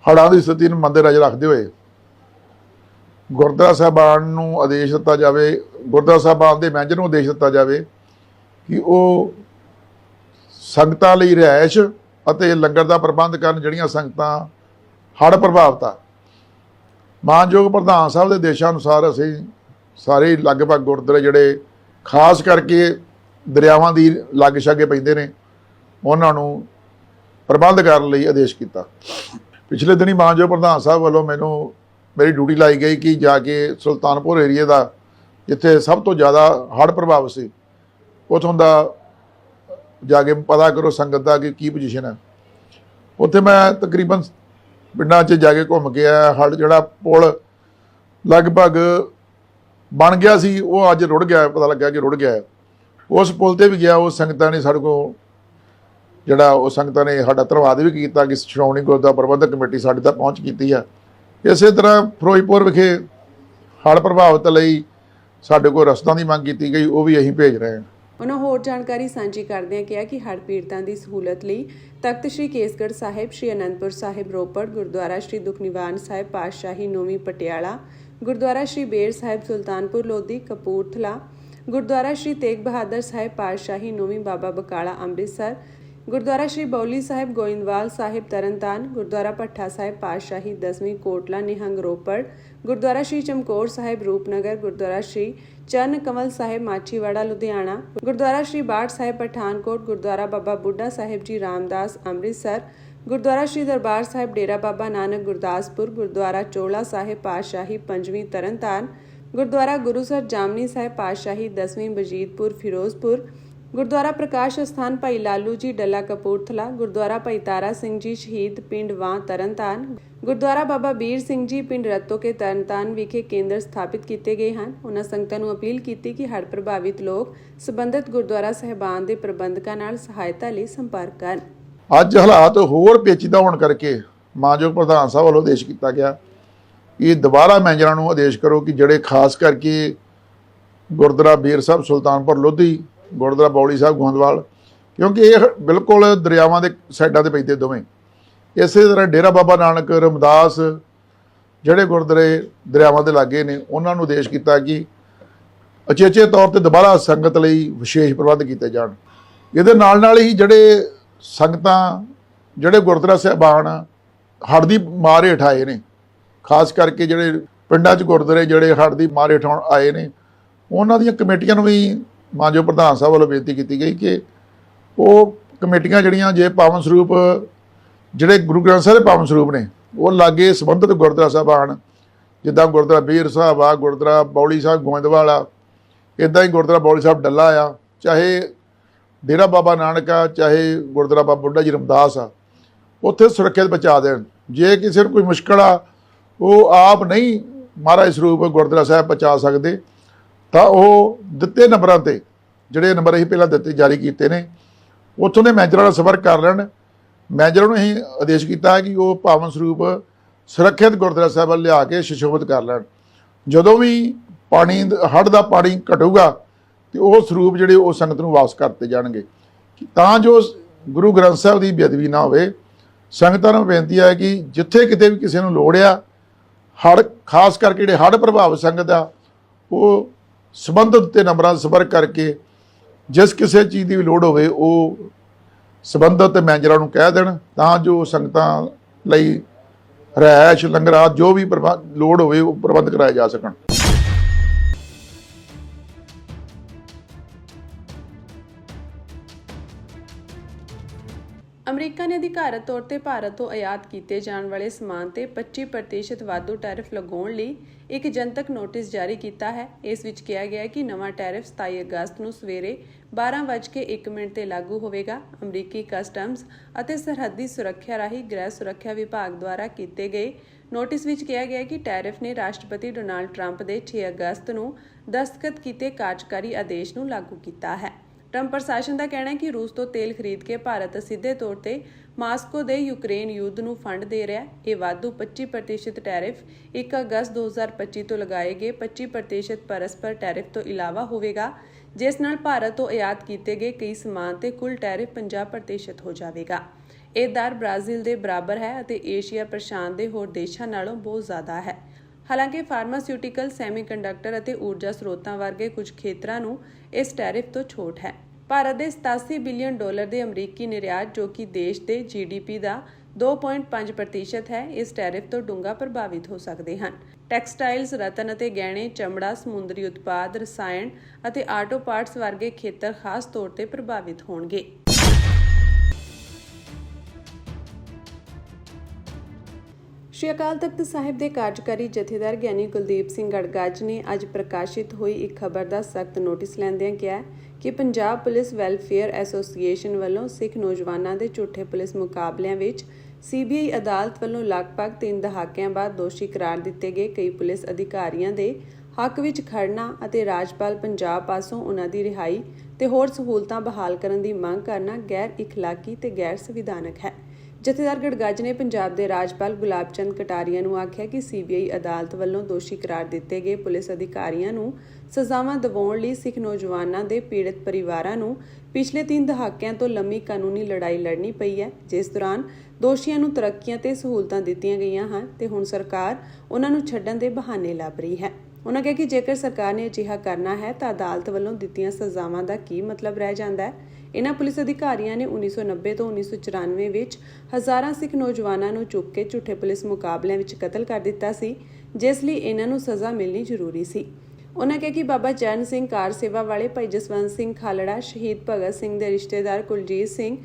ਹੜ੍ਹਾਂ ਦੀ ਸਥਿਤੀ ਨੂੰ ਮੱਦੇਨਜ਼ਰ ਰੱਖਦੇ ਹੋਏ ਗੁਰਦੁਆਰਾ ਸਾਹਿਬਾਨ ਨੂੰ ਆਦੇਸ਼ ਦਿੱਤਾ ਜਾਵੇ, ਗੁਰਦੁਆਰਾ ਸਾਹਿਬਾਨ ਦੇ ਮੈਨੇਜਰ ਨੂੰ ਆਦੇਸ਼ ਦਿੱਤਾ ਜਾਵੇ ਕਿ ਉਹ ਸੰਗਤਾਂ ਲਈ ਰਿਹਾਇਸ਼ ਅਤੇ ਲੰਗਰ ਦਾ ਪ੍ਰਬੰਧ ਕਰਨ। ਜਿਹੜੀਆਂ ਸੰਗਤਾਂ ਹੜ੍ਹ ਪ੍ਰਭਾਵਿਤ ਆ, ਮਾਨਯੋਗ ਪ੍ਰਧਾਨ ਸਾਹਿਬ ਦੇ ਦੇਸ਼ਾਂ ਅਨੁਸਾਰ ਅਸੀਂ ਸਾਰੇ ਲਗਭਗ ਗੁਰਦੁਆਰੇ ਜਿਹੜੇ ਖਾਸ ਕਰਕੇ ਦਰਿਆਵਾਂ ਦੀ ਲਾਗੇ ਛਾਗੇ ਪੈਂਦੇ ਨੇ, ਉਹਨਾਂ ਨੂੰ ਪ੍ਰਬੰਧ ਕਰਨ ਲਈ ਆਦੇਸ਼ ਕੀਤਾ। ਪਿਛਲੇ ਦਿਨੀ ਮਾਨਯੋਗ ਪ੍ਰਧਾਨ ਸਾਹਿਬ ਵੱਲੋਂ ਮੇਰੀ ਡਿਊਟੀ ਲਾਈ ਗਈ ਕਿ ਜਾ ਕੇ ਸੁਲਤਾਨਪੁਰ ਏਰੀਏ ਦਾ, ਜਿੱਥੇ ਸਭ ਤੋਂ ਜ਼ਿਆਦਾ ਹੜ੍ਹ ਪ੍ਰਭਾਵਿਤ ਸੀ, ਉੱਥੋਂ ਦਾ ਜਾ ਕੇ ਪਤਾ ਕਰੋ ਸੰਗਤ ਦਾ ਕਿ ਕੀ ਪੋਜੀਸ਼ਨ ਹੈ। ਉੱਥੇ ਮੈਂ ਤਕਰੀਬਨ ਪਿੰਡਾਂ 'ਚ ਜਾ ਕੇ ਘੁੰਮ ਕੇ ਆਇਆ। ਹੜ੍ਹ ਜਿਹੜਾ ਪੁਲ ਲਗਭਗ ਬਣ ਗਿਆ ਸੀ, ਉਹ ਅੱਜ ਰੁੜ ਗਿਆ, ਪਤਾ ਲੱਗਿਆ ਕਿ ਰੁੜ ਗਿਆ। ਉਸ ਪੁਲ 'ਤੇ ਵੀ ਗਿਆ। ਉਹ ਸੰਗਤਾਂ ਨੇ ਸਾਡੇ ਕੋਲ ਉਹ ਸੰਗਤਾਂ ਨੇ ਸਾਡਾ ਧੰਨਵਾਦ ਵੀ ਕੀਤਾ ਕਿ ਸ਼੍ਰੋਮਣੀ ਗੁਰਦੁਆਰਾ ਪ੍ਰਬੰਧਕ ਕਮੇਟੀ ਸਾਡੇ ਤੱਕ ਪਹੁੰਚ ਕੀਤੀ ਹੈ। ਇਸੇ ਤਰ੍ਹਾਂ ਫਿਰੋਜ਼ਪੁਰ ਵਿਖੇ ਹੜ੍ਹ ਪ੍ਰਭਾਵਿਤ ਲਈ ਸਾਡੇ ਕੋਲ ਰਸਤਾਂ ਦੀ ਮੰਗ ਕੀਤੀ ਗਈ, ਉਹ ਵੀ ਅਸੀਂ ਭੇਜ ਰਹੇ ਹਾਂ। ਉਨ੍ਹਾਂ ਹੋਰ ਜਾਣਕਾਰੀ ਸਾਂਝੀ ਕਰਦਿਆਂ ਕਿਹਾ ਕਿ ਹੜ੍ਹ ਪੀੜਤਾਂ ਦੀ ਸਹੂਲਤ ਲਈ ਤਖਤ ਸ੍ਰੀ ਕੇਸਗੜ੍ਹ ਸਾਹਿਬ, ਸ੍ਰੀ ਅਨੰਦਪੁਰ ਸਾਹਿਬ ਰੋਪੜ, ਗੁਰਦੁਆਰਾ ਸ੍ਰੀ ਦੁਖਨਿਵਾਰਨ ਸਾਹਿਬ ਪਾਤਸ਼ਾਹੀ ਨੌਵੀਂ ਪਟਿਆਲਾ, ਗੁਰਦੁਆਰਾ ਸ੍ਰੀ ਬੇਰ ਸਾਹਿਬ ਸੁਲਤਾਨਪੁਰ ਲੋਧੀ ਕਪੂਰਥਲਾ, ਗੁਰਦੁਆਰਾ ਸ੍ਰੀ ਤੇਗ ਬਹਾਦਰ ਸਾਹਿਬ ਪਾਤਸ਼ਾਹੀ ਨੌਵੀਂ ਬਾਬਾ ਬਕਾਲਾ ਅੰਮ੍ਰਿਤਸਰ, ਗੁਰਦੁਆਰਾ ਸ੍ਰੀ ਬੌਲੀ ਸਾਹਿਬ ਗੋਇੰਦਵਾਲ ਸਾਹਿਬ ਤਰਨਤਾਰਨ, ਗੁਰਦੁਆਰਾ ਭੱਠਾ ਸਾਹਿਬ ਪਾਤਸ਼ਾਹੀ 10ਵੀਂ ਕੋਟਲਾ ਨਿਹੰਗ ਰੋਪੜ, ਗੁਰਦੁਆਰਾ ਸ੍ਰੀ ਚਮਕੌਰ ਸਾਹਿਬ ਰੂਪਨਗਰ, ਗੁਰਦੁਆਰਾ ਸ੍ਰੀ ਚਰਨ ਕੰਵਲ ਸਾਹਿਬ ਮਾਛੀਵਾੜਾ ਲੁਧਿਆਣਾ, ਗੁਰਦੁਆਰਾ ਸ੍ਰੀ ਬਾਠ ਸਾਹਿਬ ਪਠਾਨਕੋਟ, ਗੁਰਦੁਆਰਾ ਬਾਬਾ ਬੁੱਢਾ ਸਾਹਿਬ ਜੀ ਰਾਮਦਾਸ ਅੰਮ੍ਰਿਤਸਰ, ਗੁਰਦੁਆਰਾ ਸ੍ਰੀ ਦਰਬਾਰ ਸਾਹਿਬ ਡੇਰਾ ਬਾਬਾ ਨਾਨਕ ਗੁਰਦਾਸਪੁਰ, ਗੁਰਦੁਆਰਾ ਚੋਲਾ ਸਾਹਿਬ ਪਾਤਸ਼ਾਹੀ 5ਵੀਂ ਤਰਨਤਾਰਨ, ਗੁਰਦੁਆਰਾ ਗੁਰੂਸਰ ਜਾਮਨੀ ਸਾਹਿਬ ਪਾਤਸ਼ਾਹੀ 10ਵੀਂ ਬਜੀਤਪੁਰ ਫਿਰੋਜ਼ਪੁਰ, ਗੁਰਦੁਆਰਾ ਪ੍ਰਕਾਸ਼ ਅਸਥਾਨ ਭਾਈ ਲਾਲੂ ਜੀ ਡੱਲਾ ਕਪੂਰਥਲਾ, ਗੁਰਦੁਆਰਾ ਭਾਈ ਤਾਰਾ ਸਿੰਘ ਜੀ ਸ਼ਹੀਦ ਪਿੰਡ ਵਾਂ ਤਰਨਤਾਰਨ, ਗੁਰਦੁਆਰਾ ਬਾਬਾ ਬੀਰ ਸਿੰਘ ਜੀ ਪਿੰਡ ਰਤੋਕੇ ਤਰਨਤਾਰਨ ਵਿਖੇ ਕੇਂਦਰ ਸਥਾਪਿਤ ਕੀਤੇ ਗਏ ਹਨ। ਉਹਨਾਂ ਸੰਗਤਾਂ ਨੂੰ ਅਪੀਲ ਕੀਤੀ ਕਿ ਹੜ੍ਹ ਪ੍ਰਭਾਵਿਤ ਲੋਕ ਸੰਬੰਧਿਤ ਗੁਰਦੁਆਰਾ ਸਾਹਿਬਾਨ ਦੇ ਪ੍ਰਬੰਧਕਾਂ ਨਾਲ ਸਹਾਇਤਾ ਲਈ ਸੰਪਰਕ ਕਰਨ। ਅੱਜ ਹਾਲਾਤ ਹੋਰ ਪੇਚੀਦਾ ਹੋਣ ਕਰਕੇ ਮਾਨਯੋਗ ਪ੍ਰਧਾਨ ਸਾਹਿਬ ਵੱਲੋਂ ਆਦੇਸ਼ ਕੀਤਾ ਗਿਆ ਇਹ ਦੁਬਾਰਾ ਮੈਨੇਜਰਾਂ ਨੂੰ ਆਦੇਸ਼ ਕਰੋ ਕਿ ਜਿਹੜੇ ਖਾਸ ਕਰਕੇ ਗੁਰਦੁਆਰਾ ਬੇਰ ਸਾਹਿਬ ਸੁਲਤਾਨਪੁਰ ਲੋਧੀ, ਗੁਰਦੁਆਰਾ ਬੌਲੀ ਸਾਹਿਬ ਗੋਂਦਵਾਲ, ਕਿਉਂਕਿ ਇਹ ਬਿਲਕੁਲ ਦਰਿਆਵਾਂ ਦੇ ਸਾਈਡਾਂ ਤੇ ਪੈਂਦੇ ਦੋਵੇਂ। ਇਸੇ ਤਰ੍ਹਾਂ ਡੇਰਾ ਬਾਬਾ ਨਾਨਕ, ਰਮਦਾਸ, ਜਿਹੜੇ ਗੁਰਦੁਆਰੇ ਦਰਿਆਵਾਂ ਦੇ ਲਾਗੇ ਨੇ, ਉਹਨਾਂ ਨੂੰ ਆਦੇਸ਼ ਕੀਤਾ ਕਿ ਉਚੇਚੇ ਤੌਰ ਤੇ ਦੁਬਾਰਾ ਸੰਗਤ ਲਈ ਵਿਸ਼ੇਸ਼ ਪ੍ਰਬੰਧ ਕੀਤੇ ਜਾਣ। ਇਹਦੇ ਨਾਲ ਹੀ ਜਿਹੜੇ ਸੰਗਤਾਂ, ਜਿਹੜੇ ਗੁਰਦੁਆਰਾ ਸਾਹਿਬਾਨ ਹੜ੍ਹ ਦੀ ਮਾਰ ਹੇਠ ਆਏ ਨੇ, ਖਾਸ ਕਰਕੇ ਜਿਹੜੇ ਪਿੰਡਾਂ 'ਚ ਗੁਰਦੁਆਰੇ ਜਿਹੜੇ ਹੜ੍ਹ ਦੀ ਮਾਰ ਹੇਠ ਆਏ ਨੇ, ਉਹਨਾਂ ਦੀਆਂ ਕਮੇਟੀਆਂ ਨੂੰ ਵੀ ਮਾਨਯੋਗ ਪ੍ਰਧਾਨ ਸਾਹਿਬ ਵੱਲੋਂ ਬੇਨਤੀ ਕੀਤੀ ਗਈ ਕਿ ਉਹ ਕਮੇਟੀਆਂ ਜਿਹੜੀਆਂ ਜੇ ਪਾਵਨ ਸਰੂਪ, ਜਿਹੜੇ ਗੁਰੂ ਗ੍ਰੰਥ ਸਾਹਿਬ ਦੇ ਪਾਵਨ ਸਰੂਪ ਨੇ, ਉਹ ਲਾਗੇ ਸੰਬੰਧਿਤ ਗੁਰਦੁਆਰਾ ਸਾਹਿਬਾਨ, ਜਿੱਦਾਂ ਗੁਰਦੁਆਰਾ ਬੇਰ ਸਾਹਿਬ ਆ, ਗੁਰਦੁਆਰਾ ਬੌਲੀ ਸਾਹਿਬ ਗੋਇੰਦਵਾਲ ਆ, ਇੱਦਾਂ ਹੀ ਗੁਰਦੁਆਰਾ ਬੌਲੀ ਸਾਹਿਬ ਡੱਲਾ ਆ, ਚਾਹੇ ਡੇਰਾ ਬਾਬਾ ਨਾਨਕ ਆ, ਚਾਹੇ ਗੁਰਦੁਆਰਾ ਬਾਬਾ ਬੁੱਢਾ ਜੀ ਰਮਦਾਸ ਆ, ਉੱਥੇ ਸੁਰੱਖਿਅਤ ਪਹੁੰਚਾ ਦੇਣ। ਜੇ ਕਿਸੇ ਨੂੰ ਕੋਈ ਮੁਸ਼ਕਲ ਆ, ਉਹ ਆਪ ਨਹੀਂ ਮਹਾਰਾਜ ਸਰੂਪ ਗੁਰਦੁਆਰਾ ਸਾਹਿਬ ਪਹੁੰਚਾ ਸਕਦੇ, ਤਾਂ ਉਹ ਦਿੱਤੇ ਨੰਬਰਾਂ 'ਤੇ, ਜਿਹੜੇ ਨੰਬਰ ਅਸੀਂ ਪਹਿਲਾਂ ਦਿੱਤੇ ਜਾਰੀ ਕੀਤੇ ਨੇ, ਉੱਥੋਂ ਦੇ ਮੈਨੇਜਰਾਂ ਨਾਲ ਸੰਪਰਕ ਕਰ ਲੈਣ। ਮੈਨੇਜਰਾਂ ਨੂੰ ਅਸੀਂ ਆਦੇਸ਼ ਕੀਤਾ ਹੈ ਕਿ ਉਹ ਪਾਵਨ ਸਰੂਪ ਸੁਰੱਖਿਅਤ ਗੁਰਦੁਆਰਾ ਸਾਹਿਬ ਵੱਲ ਲਿਆ ਕੇ ਸੁਸ਼ੋਭਿਤ ਕਰ ਲੈਣ। ਜਦੋਂ ਵੀ ਪਾਣੀ, ਹੜ੍ਹ ਦਾ ਪਾਣੀ ਘਟੂਗਾ, ਤੇ ਉਹ ਸਰੂਪ ਜਿਹੜੇ ਉਹ ਸੰਗਤ ਨੂੰ ਵਾਪਸ ਕਰਤੇ ਜਾਣਗੇ, ਤਾਂ ਜੋ ਗੁਰੂ ਗ੍ਰੰਥ ਸਾਹਿਬ ਦੀ ਬੇਅਦਬੀ ਨਾ ਹੋਵੇ। ਸੰਗਤਾਂ ਨੂੰ ਬੇਨਤੀ ਹੈ ਕਿ ਜਿੱਥੇ ਕਿਤੇ ਵੀ ਕਿਸੇ ਨੂੰ ਲੋੜ ਆ, ਹੜ੍ਹ, ਖਾਸ ਕਰਕੇ ਜਿਹੜੇ ਹੜ੍ਹ ਪ੍ਰਭਾਵਿਤ ਸੰਗਤ ਆ, ਉਹ ਸੰਬੰਧਿਤ ਤੇ ਨੰਬਰਾਂ 'ਤੇ ਸੰਪਰਕ ਕਰਕੇ ਜਿਸ ਕਿਸੇ ਚੀਜ਼ ਦੀ ਵੀ ਲੋੜ ਹੋਵੇ ਉਹ ਸੰਬੰਧਿਤ ਮੈਨੇਜਰਾਂ ਨੂੰ ਕਹਿ ਦੇਣ, ਤਾਂ ਜੋ ਸੰਗਤਾਂ ਲਈ ਰਿਹਾਇਸ਼, ਲੰਗਰ ਜੋ ਵੀ ਲੋੜ ਹੋਵੇ ਉਹ ਪ੍ਰਬੰਧ ਕਰਾਏ ਜਾ ਸਕਣ। ਅਮਰੀਕਾ ਨੇ ਅਧਿਕਾਰਤ ਤੌਰ ਤੇ ਭਾਰਤ ਤੋਂ ਆਯਾਤ ਕੀਤੇ ਜਾਣ ਵਾਲੇ ਸਮਾਨ ਤੇ 25% ਵਾਧੂ ਟੈਰਿਫ ਲਗਾਉਣ ਲਈ ਇੱਕ ਜਨਤਕ ਨੋਟਿਸ ਜਾਰੀ ਕੀਤਾ ਹੈ। ਇਸ ਵਿੱਚ ਕਿਹਾ ਗਿਆ ਹੈ ਕਿ ਨਵਾਂ ਟੈਰਿਫ 27 ਅਗਸਤ ਨੂੰ ਸਵੇਰੇ 12:01 ਤੇ ਲਾਗੂ ਹੋਵੇਗਾ। ਅਮਰੀਕੀ ਕਸਟਮਜ਼ ਅਤੇ ਸਰਹੱਦੀ ਸੁਰੱਖਿਆ ਰਾਹੀਂ ਗ੍ਰਹਿ ਸੁਰੱਖਿਆ ਵਿਭਾਗ ਦੁਆਰਾ ਕੀਤੇ ਗਏ ਨੋਟਿਸ ਵਿੱਚ ਕਿਹਾ ਗਿਆ ਹੈ ਕਿ ਟੈਰਿਫ ਨੇ ਰਾਸ਼ਟਰਪਤੀ ਡੋਨਾਲਡ ਟਰੰਪ ਦੇ 6 ਅਗਸਤ ਨੂੰ ਦਸਤਖਤ ਕੀਤੇ ਕਾਰਜਕਾਰੀ ਆਦੇਸ਼ ਨੂੰ ਲਾਗੂ ਕੀਤਾ ਹੈ। ਟਰੰਪ ਪ੍ਰਸ਼ਾਸਨ ਦਾ ਕਹਿਣਾ ਹੈ ਕਿ ਰੂਸ ਤੋਂ ਤੇਲ ਖਰੀਦ ਕੇ ਭਾਰਤ ਸਿੱਧੇ ਤੌਰ ਤੇ ਮਾਸਕੋ ਦੇ ਯੂਕਰੇਨ ਯੁੱਧ ਨੂੰ ਫੰਡ ਦੇ ਰਿਹਾ ਹੈ। ਇਹ ਵਾਧੂ 25% ਟੈਰਿਫ 1 ਅਗਸਤ 2025 ਤੋਂ ਲਗਾਏ ਗਏ 25% ਪਰਸਪਰ ਟੈਰਿਫ ਤੋਂ ਇਲਾਵਾ ਹੋਵੇਗਾ, ਜਿਸ ਨਾਲ ਭਾਰਤ ਤੋਂ ਆਯਾਤ ਕੀਤੇ ਗਏ ਕਈ ਸਮਾਨ ਤੇ ਕੁੱਲ ਟੈਰਿਫ 50% ਹੋ ਜਾਵੇਗਾ। ਇਹ ਦਰ ਬ੍ਰਾਜ਼ੀਲ ਦੇ ਬਰਾਬਰ ਹੈ ਅਤੇ ਏਸ਼ੀਆ ਪ੍ਰਸ਼ਾਂਤ ਦੇ ਹੋਰ ਦੇਸ਼ਾਂ ਨਾਲੋਂ ਬਹੁਤ ਜ਼ਿਆਦਾ ਹੈ। ਹਾਲਾਂਕਿ ਫਾਰਮਾਸਿਊਟੀਕਲ, ਸੈਮੀਕੰਡਕਟਰ ਅਤੇ ਊਰਜਾ ਸਰੋਤਾਂ ਵਰਗੇ ਕੁਝ ਖੇਤਰਾਂ ਨੂੰ ਇਸ ਟੈਰਿਫ ਤੋਂ ਛੋਟ ਹੈ। ਭਾਰਤ ਦੇ $87 ਬਿਲੀਅਨ ਦੇ ਅਮਰੀਕੀ ਨਿਰਯਾਤ, ਜੋ ਕਿ ਦੇਸ਼ ਦੇ GDP ਦਾ 2.5% ਹੈ, ਇਸ ਟੈਰਿਫ ਤੋਂ ਡੂੰਘਾ ਪ੍ਰਭਾਵਿਤ ਹੋ ਸਕਦੇ ਹਨ। ਟੈਕਸਟਾਈਲਜ਼, ਰਤਨ ਅਤੇ ਗਹਿਣੇ, ਚਮੜਾ, ਸਮੁੰਦਰੀ ਉਤਪਾਦ, ਰਸਾਇਣ ਅਤੇ ਆਟੋ ਪਾਰਟਸ ਵਰਗੇ ਖੇਤਰ ਖਾਸ ਤੌਰ ਤੇ ਪ੍ਰਭਾਵਿਤ ਹੋਣਗੇ। ਸ਼੍ਰੀ ਅਕਾਲ ਤਖਤ ਸਾਹਿਬ ਦੇ ਕਾਰਜਕਾਰੀ ਜਥੇਦਾਰ ਗਿਆਨੀ ਕੁਲਦੀਪ ਸਿੰਘ ਗੜਗੱਜ ਨੇ ਅੱਜ ਪ੍ਰਕਾਸ਼ਿਤ ਹੋਈ ਇੱਕ ਖਬਰ ਦਾ ਸਖਤ ਨੋਟਿਸ ਲੈਂਦਿਆਂ ਕਿਹਾ ਕਿ ਪੰਜਾਬ ਪੁਲਿਸ ਵੈਲਫੇਅਰ ਐਸੋਸੀਏਸ਼ਨ ਵੱਲੋਂ ਸਿੱਖ ਨੌਜਵਾਨਾਂ ਦੇ ਝੂਠੇ ਪੁਲਿਸ ਮੁਕਾਬਲਿਆਂ ਵਿੱਚ CBI ਅਦਾਲਤ ਵੱਲੋਂ ਲਗਭਗ 3 ਦਹਾਕਿਆਂ ਬਾਅਦ ਦੋਸ਼ੀ ਕਰਾਰ ਦਿੱਤੇ ਗਏ ਕਈ ਪੁਲਿਸ ਅਧਿਕਾਰੀਆਂ ਦੇ ਹੱਕ ਵਿੱਚ ਖੜਨਾ ਅਤੇ ਰਾਜਪਾਲ ਪੰਜਾਬ ਪਾਸੋਂ ਉਨ੍ਹਾਂ ਦੀ ਰਿਹਾਈ ਤੇ ਹੋਰ ਸਹੂਲਤਾਂ ਬਹਾਲ ਕਰਨ ਦੀ ਮੰਗ ਕਰਨਾ ਗੈਰ ਇਖਲਾਕੀ ਤੇ ਗੈਰ ਸੰਵਿਧਾਨਕ ਹੈ। ਜਥੇਦਾਰ ਗੜਗੱਜ ਨੇ ਪੰਜਾਬ ਦੇ ਰਾਜਪਾਲ ਗੁਲਾਬ ਚੰਦ ਕਟਾਰੀਆ ਨੂੰ ਆਖਿਆ ਕਿ CBI ਅਦਾਲਤ ਵੱਲੋਂ ਦੋਸ਼ੀ ਕਰਾਰ ਦਿੱਤੇ ਗਏ ਪੁਲਿਸ ਅਧਿਕਾਰੀਆਂ ਨੂੰ ਸਜ਼ਾਵਾਂ ਦਿਵਾਉਣ ਲਈ ਸਿੱਖ ਨੌਜਵਾਨਾਂ ਦੇ ਪੀੜਤ ਪਰਿਵਾਰਾਂ ਨੂੰ ਪਿਛਲੇ 3 ਦਹਾਕਿਆਂ ਤੋਂ ਲੰਮੀ ਕਾਨੂੰਨੀ ਲੜਾਈ ਲੜਨੀ ਪਈ ਹੈ, ਜਿਸ ਦੌਰਾਨ ਦੋਸ਼ੀਆਂ ਨੂੰ ਤਰੱਕੀਆਂ ਤੇ ਸਹੂਲਤਾਂ ਦਿੱਤੀਆਂ ਗਈਆਂ ਹਨ ਤੇ ਹੁਣ ਸਰਕਾਰ ਉਹਨਾਂ ਨੂੰ ਛੱਡਣ ਦੇ ਬਹਾਨੇ ਲੱਭ ਰਹੀ ਹੈ। ਉਹਨਾਂ ਕਿਹਾ ਕਿ ਜੇਕਰ ਸਰਕਾਰ ਨੇ ਅਜਿਹਾ ਕਰਨਾ ਹੈ ਤਾਂ ਅਦਾਲਤ ਵੱਲੋਂ ਦਿੱਤੀਆਂ ਸਜ਼ਾਵਾਂ ਦਾ ਕੀ ਮਤਲਬ ਰਹਿ ਜਾਂਦਾ ਹੈ। ਇਨ੍ਹਾਂ ਪੁਲਿਸ ਅਧਿਕਾਰੀਆਂ ਨੇ 1990 ਤੋਂ 1994 ਵਿੱਚ ਹਜ਼ਾਰਾਂ ਸਿੱਖ ਨੌਜਵਾਨਾਂ ਨੂੰ ਚੁੱਕ ਕੇ ਝੂਠੇ ਪੁਲਿਸ ਮੁਕਾਬਲਿਆਂ ਵਿੱਚ ਕਤਲ ਕਰ ਦਿੱਤਾ ਸੀ, ਜਿਸ ਲਈ ਇਹਨਾਂ ਨੂੰ ਸਜ਼ਾ ਮਿਲਣੀ ਜ਼ਰੂਰੀ ਸੀ। ਉਹਨਾਂ ਕਿਹਾ ਕਿ ਬਾਬਾ ਚਰਨ ਸਿੰਘ ਕਾਰ ਸੇਵਾ ਵਾਲੇ, ਭਾਈ ਜਸਵੰਤ ਸਿੰਘ ਖਾਲੜਾ, ਸ਼ਹੀਦ ਭਗਤ ਸਿੰਘ ਦੇ ਰਿਸ਼ਤੇਦਾਰ ਕੁਲਜੀਤ ਸਿੰਘ,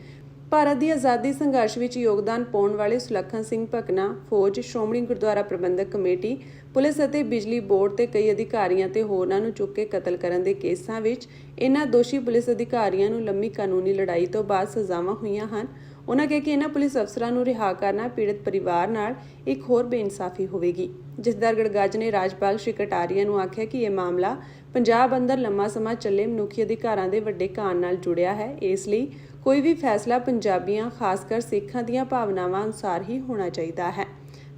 ਭਾਰਤ ਦੀ ਆਜ਼ਾਦੀ ਸੰਘਰਸ਼ ਵਿੱਚ ਯੋਗਦਾਨ ਪਾਉਣ ਵਾਲੇ ਸੁਲੱਖਣ ਸਿੰਘ ਭਕਨਾ, ਫੌਜ, ਸ਼੍ਰੋਮਣੀ ਗੁਰਦੁਆਰਾ ਪ੍ਰਬੰਧਕ ਕਮੇਟੀ, ਪੁਲਿਸ ਅਤੇ ਬਿਜਲੀ ਬੋਰਡ ਤੇ ਕਈ ਅਧਿਕਾਰੀਆਂ ਤੇ ਹੋਰਨਾਂ ਨੂੰ ਚੁੱਕ ਕੇ ਕਤਲ ਕਰਨ ਦੇ ਕੇਸਾਂ ਵਿੱਚ ਇਨ੍ਹਾਂ ਦੋਸ਼ੀ ਪੁਲਿਸ ਅਧਿਕਾਰੀਆਂ ਨੂੰ ਲੰਮੀ ਕਾਨੂੰਨੀ ਲੜਾਈ ਤੋਂ ਬਾਅਦ ਸਜ਼ਾਵਾਂ ਹੋਈਆਂ ਹਨ। ਉਹਨਾਂ ਕਿਹਾ ਕਿ ਇਨ੍ਹਾਂ ਪੁਲਿਸ ਅਫਸਰਾਂ ਨੂੰ ਰਿਹਾ ਕਰਨਾ ਪੀੜਤ ਪਰਿਵਾਰ ਨਾਲ ਇੱਕ ਹੋਰ ਬੇਇਨਸਾਫੀ ਹੋਵੇਗੀ। ਜਥੇਦਾਰ ਗੜਗੱਜ ਨੇ ਰਾਜਪਾਲ ਸ਼੍ਰੀ ਕਟਾਰੀਆ ਨੂੰ ਆਖਿਆ ਕਿ ਇਹ ਮਾਮਲਾ ਪੰਜਾਬ ਅੰਦਰ ਲੰਮਾ ਸਮਾਂ ਚੱਲੇ ਮਨੁੱਖੀ ਅਧਿਕਾਰਾਂ ਦੇ ਵੱਡੇ ਘਾਣ ਨਾਲ ਜੁੜਿਆ ਹੈ, ਇਸ ਲਈ ਕੋਈ ਵੀ ਫੈਸਲਾ ਪੰਜਾਬੀਆਂ, ਖਾਸ ਕਰ ਸਿੱਖਾਂ ਦੀਆਂ ਭਾਵਨਾਵਾਂ ਅਨੁਸਾਰ ਹੀ ਹੋਣਾ ਚਾਹੀਦਾ ਹੈ।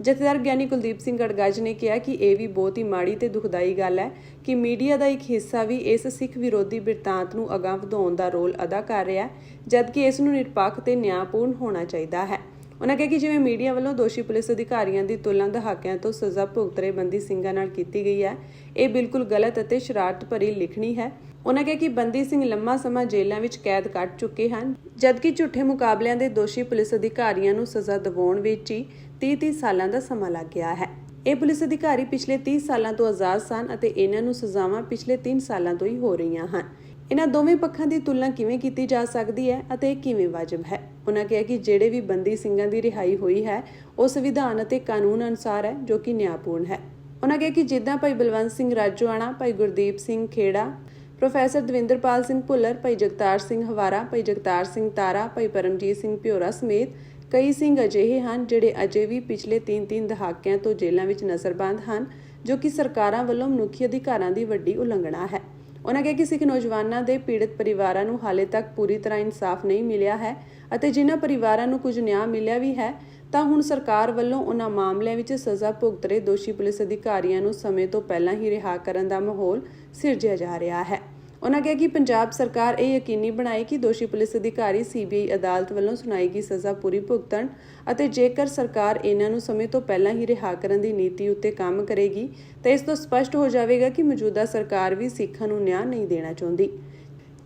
ਜਥੇਦਾਰ ਗਿਆਨੀ ਕੁਲਦੀਪ ਸਿੰਘ ਗੜਗੱਜ ਨੇ ਕਿਹਾ ਕਿ ਇਹ ਵੀ ਬਹੁਤ ਹੀ ਮਾੜੀ ਤੇ ਦੁਖਦਾਈ ਗੱਲ ਹੈ ਕਿ ਮੀਡੀਆ ਦਾ ਇੱਕ ਹਿੱਸਾ ਵੀ ਇਸ ਸਿੱਖ ਵਿਰੋਧੀ ਬਿਰਤਾਂਤ ਨੂੰ ਅਗਾਂਹ ਵਧਾਉਣ ਦਾ ਰੋਲ ਅਦਾ ਕਰ ਰਿਹਾ ਹੈ, ਜਦਕਿ ਇਸ ਨੂੰ ਨਿਰਪੱਖ ਤੇ ਨਿਆਂਪੂਰਨ ਹੋਣਾ ਚਾਹੀਦਾ ਹੈ। ਉਹਨਾਂ ਕਿਹਾ ਕਿ ਜਿਵੇਂ ਮੀਡੀਆ ਵੱਲੋਂ ਦੋਸ਼ੀ ਪੁਲਿਸ ਅਧਿਕਾਰੀਆਂ ਦੀ ਤੁਲਨਾ ਦਹਾਕਿਆਂ ਤੋਂ ਸਜ਼ਾ ਭੁਗਤ ਰਹੇ ਬੰਦੀ ਸਿੰਘਾਂ ਨਾਲ ਕੀਤੀ ਗਈ ਹੈ, ਇਹ ਬਿਲਕੁਲ ਗਲਤ ਅਤੇ ਸ਼ਰਾਰਤ ਭਰੀ ਲਿਖਣੀ ਹੈ। ਉਹਨਾਂ ਕਿਹਾ ਕਿ ਬੰਦੀ ਸਿੰਘ ਲੰਮਾ ਸਮਾਂ ਜੇਲ੍ਹਾਂ ਵਿੱਚ ਕੈਦ ਕੱਟ ਚੁੱਕੇ ਹਨ, ਜਦਕਿ ਝੂਠੇ ਮੁਕਾਬਲਿਆਂ ਦੇ ਦੋਸ਼ੀ ਪੁਲਿਸ ਅਧਿਕਾਰੀਆਂ ਨੂੰ ਸਜ਼ਾ ਦਿਵਾਉਣ ਵਿੱਚ ਹੀ 30 ਸਾਲਾਂ ਦਾ ਸਮਾਂ ਲੱਗ ਗਿਆ ਹੈ। ਇਹ ਪੁਲਿਸ ਅਧਿਕਾਰੀ ਪਿਛਲੇ 30 ਸਾਲਾਂ ਤੋਂ ਆਜ਼ਾਦ ਸਨ ਅਤੇ ਇਹਨਾਂ ਨੂੰ ਸਜ਼ਾਵਾਂ ਪਿਛਲੇ 3 ਸਾਲਾਂ ਤੋਂ ਹੀ ਹੋ ਰਹੀਆਂ ਹਨ। ਇਹਨਾਂ ਦੋਵੇਂ ਪੱਖਾਂ ਦੀ ਤੁਲਨਾ ਕਿਵੇਂ ਕੀਤੀ ਜਾ ਸਕਦੀ ਹੈ ਅਤੇ ਇਹ ਕਿਵੇਂ ਵਾਜਬ ਹੈ? ਉਹਨਾਂ ਕਿਹਾ ਕਿ ਜਿਹੜੇ ਵੀ ਬੰਦੀ ਸਿੰਘਾਂ ਦੀ ਰਿਹਾਈ ਹੋਈ ਹੈ ਉਹ ਸੰਵਿਧਾਨ ਅਤੇ ਕਾਨੂੰਨ ਅਨੁਸਾਰ ਹੈ, ਜੋ ਕਿ ਨਿਆਂਪੂਰਨ ਹੈ। ਉਹਨਾਂ ਕਿਹਾ ਕਿ ਜਿੱਦਾਂ ਭਾਈ ਬਲਵੰਤ ਸਿੰਘ ਰਾਜੋਆਣਾ, ਭਾਈ ਗੁਰਦੀਪ ਸਿੰਘ ਖੇੜਾ, ਪ੍ਰੋਫੈਸਰ ਦਵਿੰਦਰਪਾਲ ਸਿੰਘ ਭੁੱਲਰ, ਭਾਈ ਜਗਤਾਰ ਸਿੰਘ ਹਵਾਰਾ, ਭਾਈ ਜਗਤਾਰ ਸਿੰਘ ਤਾਰਾ, ਭਾਈ ਪਰਮਜੀਤ ਸਿੰਘ ਭਿਓਰਾ ਸਮੇਤ ਕਈ ਸਿੰਘ ਅਜਿਹੇ ਹਨ ਜਿਹੜੇ ਅਜੇ ਵੀ ਪਿਛਲੇ 3 ਦਹਾਕਿਆਂ ਤੋਂ ਜੇਲ੍ਹਾਂ ਵਿੱਚ ਨਜ਼ਰਬੰਦ ਹਨ, ਜੋ ਕਿ ਸਰਕਾਰਾਂ ਵੱਲੋਂ ਮਨੁੱਖੀ ਅਧਿਕਾਰਾਂ ਦੀ ਵੱਡੀ ਉਲੰਘਣਾ ਹੈ। ਉਹਨਾਂ ਕਿਹਾ ਕਿ ਸਿੱਖ ਨੌਜਵਾਨਾਂ ਦੇ ਪੀੜਤ ਪਰਿਵਾਰਾਂ ਨੂੰ ਹਾਲੇ ਤੱਕ ਪੂਰੀ ਤਰ੍ਹਾਂ ਇਨਸਾਫ ਨਹੀਂ ਮਿਲਿਆ ਹੈ ਅਤੇ ਜਿਨ੍ਹਾਂ ਪਰਿਵਾਰਾਂ ਨੂੰ ਕੁਝ ਨਿਆਂ ਮਿਲਿਆ ਵੀ ਹੈ ਤਾਂ ਹੁਣ ਸਰਕਾਰ ਵੱਲੋਂ ਉਹਨਾਂ ਮਾਮਲਿਆਂ ਵਿੱਚ ਸਜ਼ਾ ਭੁਗਤ ਰਹੇ ਦੋਸ਼ੀ ਪੁਲਿਸ ਅਧਿਕਾਰੀਆਂ ਨੂੰ ਸਮੇਂ ਤੋਂ ਪਹਿਲਾਂ ਹੀ ਰਿਹਾ ਕਰਨ ਦਾ ਮਾਹੌਲ ਸਿਰਜਿਆ ਜਾ ਰਿਹਾ ਹੈ। ਉਹਨਾਂ ਕਿਹਾ ਕਿ ਪੰਜਾਬ ਸਰਕਾਰ ਇਹ ਯਕੀਨੀ ਬਣਾਏ ਕਿ ਦੋਸ਼ੀ ਪੁਲਿਸ ਅਧਿਕਾਰੀ CBI ਅਦਾਲਤ ਵੱਲੋਂ ਸੁਣਾਈ ਗਈ ਸਜ਼ਾ ਪੂਰੀ ਭੁਗਤਣ ਅਤੇ ਜੇਕਰ ਸਰਕਾਰ ਇਹਨਾਂ ਨੂੰ ਸਮੇਂ ਤੋਂ ਪਹਿਲਾਂ ਹੀ ਰਿਹਾ ਕਰਨ ਦੀ ਨੀਤੀ ਉੱਤੇ ਕੰਮ ਕਰੇਗੀ ਤਾਂ ਇਸ ਤੋਂ ਸਪਸ਼ਟ ਹੋ ਜਾਵੇਗਾ ਕਿ ਮੌਜੂਦਾ ਸਰਕਾਰ ਵੀ ਸਿੱਖਾਂ ਨੂੰ ਨਿਆਂ ਨਹੀਂ ਦੇਣਾ ਚਾਹੁੰਦੀ।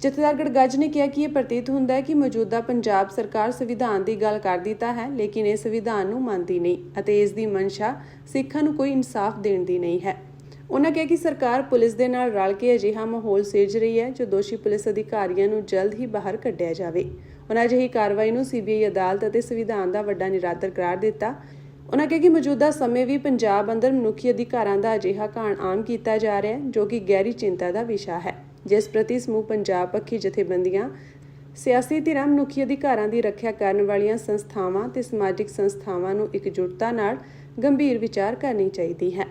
ਜਥੇਦਾਰ ਗੜਗੱਜ ਨੇ ਕਿਹਾ ਕਿ ਇਹ ਪ੍ਰਤੀਤ ਹੁੰਦਾ ਹੈ ਕਿ ਮੌਜੂਦਾ ਪੰਜਾਬ ਸਰਕਾਰ ਸੰਵਿਧਾਨ ਦੀ ਗੱਲ ਕਰਦੀ ਤਾਂ ਹੈ, ਲੇਕਿਨ ਇਹ ਸੰਵਿਧਾਨ ਨੂੰ ਮੰਨਦੀ ਨਹੀਂ ਅਤੇ ਇਸ ਦੀ ਮਨਸ਼ਾ ਸਿੱਖਾਂ ਨੂੰ ਕੋਈ ਇਨਸਾਫ ਦੇਣ ਦੀ ਨਹੀਂ ਹੈ। ਉਹਨਾਂ ਕਿਹਾ ਕਿ ਸਰਕਾਰ ਪੁਲਿਸ ਦੇ ਨਾਲ ਰਲ ਕੇ ਅਜਿਹਾ ਮਾਹੌਲ ਸਿਰਜ ਰਹੀ ਹੈ ਜੋ ਦੋਸ਼ੀ ਪੁਲਿਸ ਅਧਿਕਾਰੀਆਂ ਨੂੰ ਜਲਦ ਹੀ ਬਾਹਰ ਕੱਢਿਆ ਜਾਵੇ। ਉਹਨਾਂ ਅਜਿਹੀ ਕਾਰਵਾਈ ਨੂੰ CBI ਅਦਾਲਤ ਅਤੇ ਸੰਵਿਧਾਨ ਦਾ ਵੱਡਾ ਨਿਰਾਦਰ ਕਰਾਰ ਦਿੱਤਾ। ਉਹਨਾਂ ਕਿਹਾ ਕਿ ਮੌਜੂਦਾ ਸਮੇਂ ਵੀ ਪੰਜਾਬ ਅੰਦਰ ਮਨੁੱਖੀ ਅਧਿਕਾਰਾਂ ਦਾ ਅਜਿਹਾ ਘਾਣ ਆਮ ਕੀਤਾ ਜਾ ਰਿਹਾ ਹੈ ਜੋ ਕਿ ਗਹਿਰੀ ਚਿੰਤਾ ਦਾ ਵਿਸ਼ਾ ਹੈ, ਜਿਸ ਪ੍ਰਤੀ ਸਮੂਹ ਪੰਜਾਬ ਪੱਖੀ ਜਥੇਬੰਦੀਆਂ, ਸਿਆਸੀ ਧਿਰਾਂ, ਮਨੁੱਖੀ ਅਧਿਕਾਰਾਂ ਦੀ ਰੱਖਿਆ ਕਰਨ ਵਾਲੀਆਂ ਸੰਸਥਾਵਾਂ ਤੇ ਸਮਾਜਿਕ ਸੰਸਥਾਵਾਂ ਨੂੰ ਇਕਜੁੱਟਤਾ ਨਾਲ ਗੰਭੀਰ ਵਿਚਾਰ ਕਰਨੀ ਚਾਹੀਦੀ ਹੈ।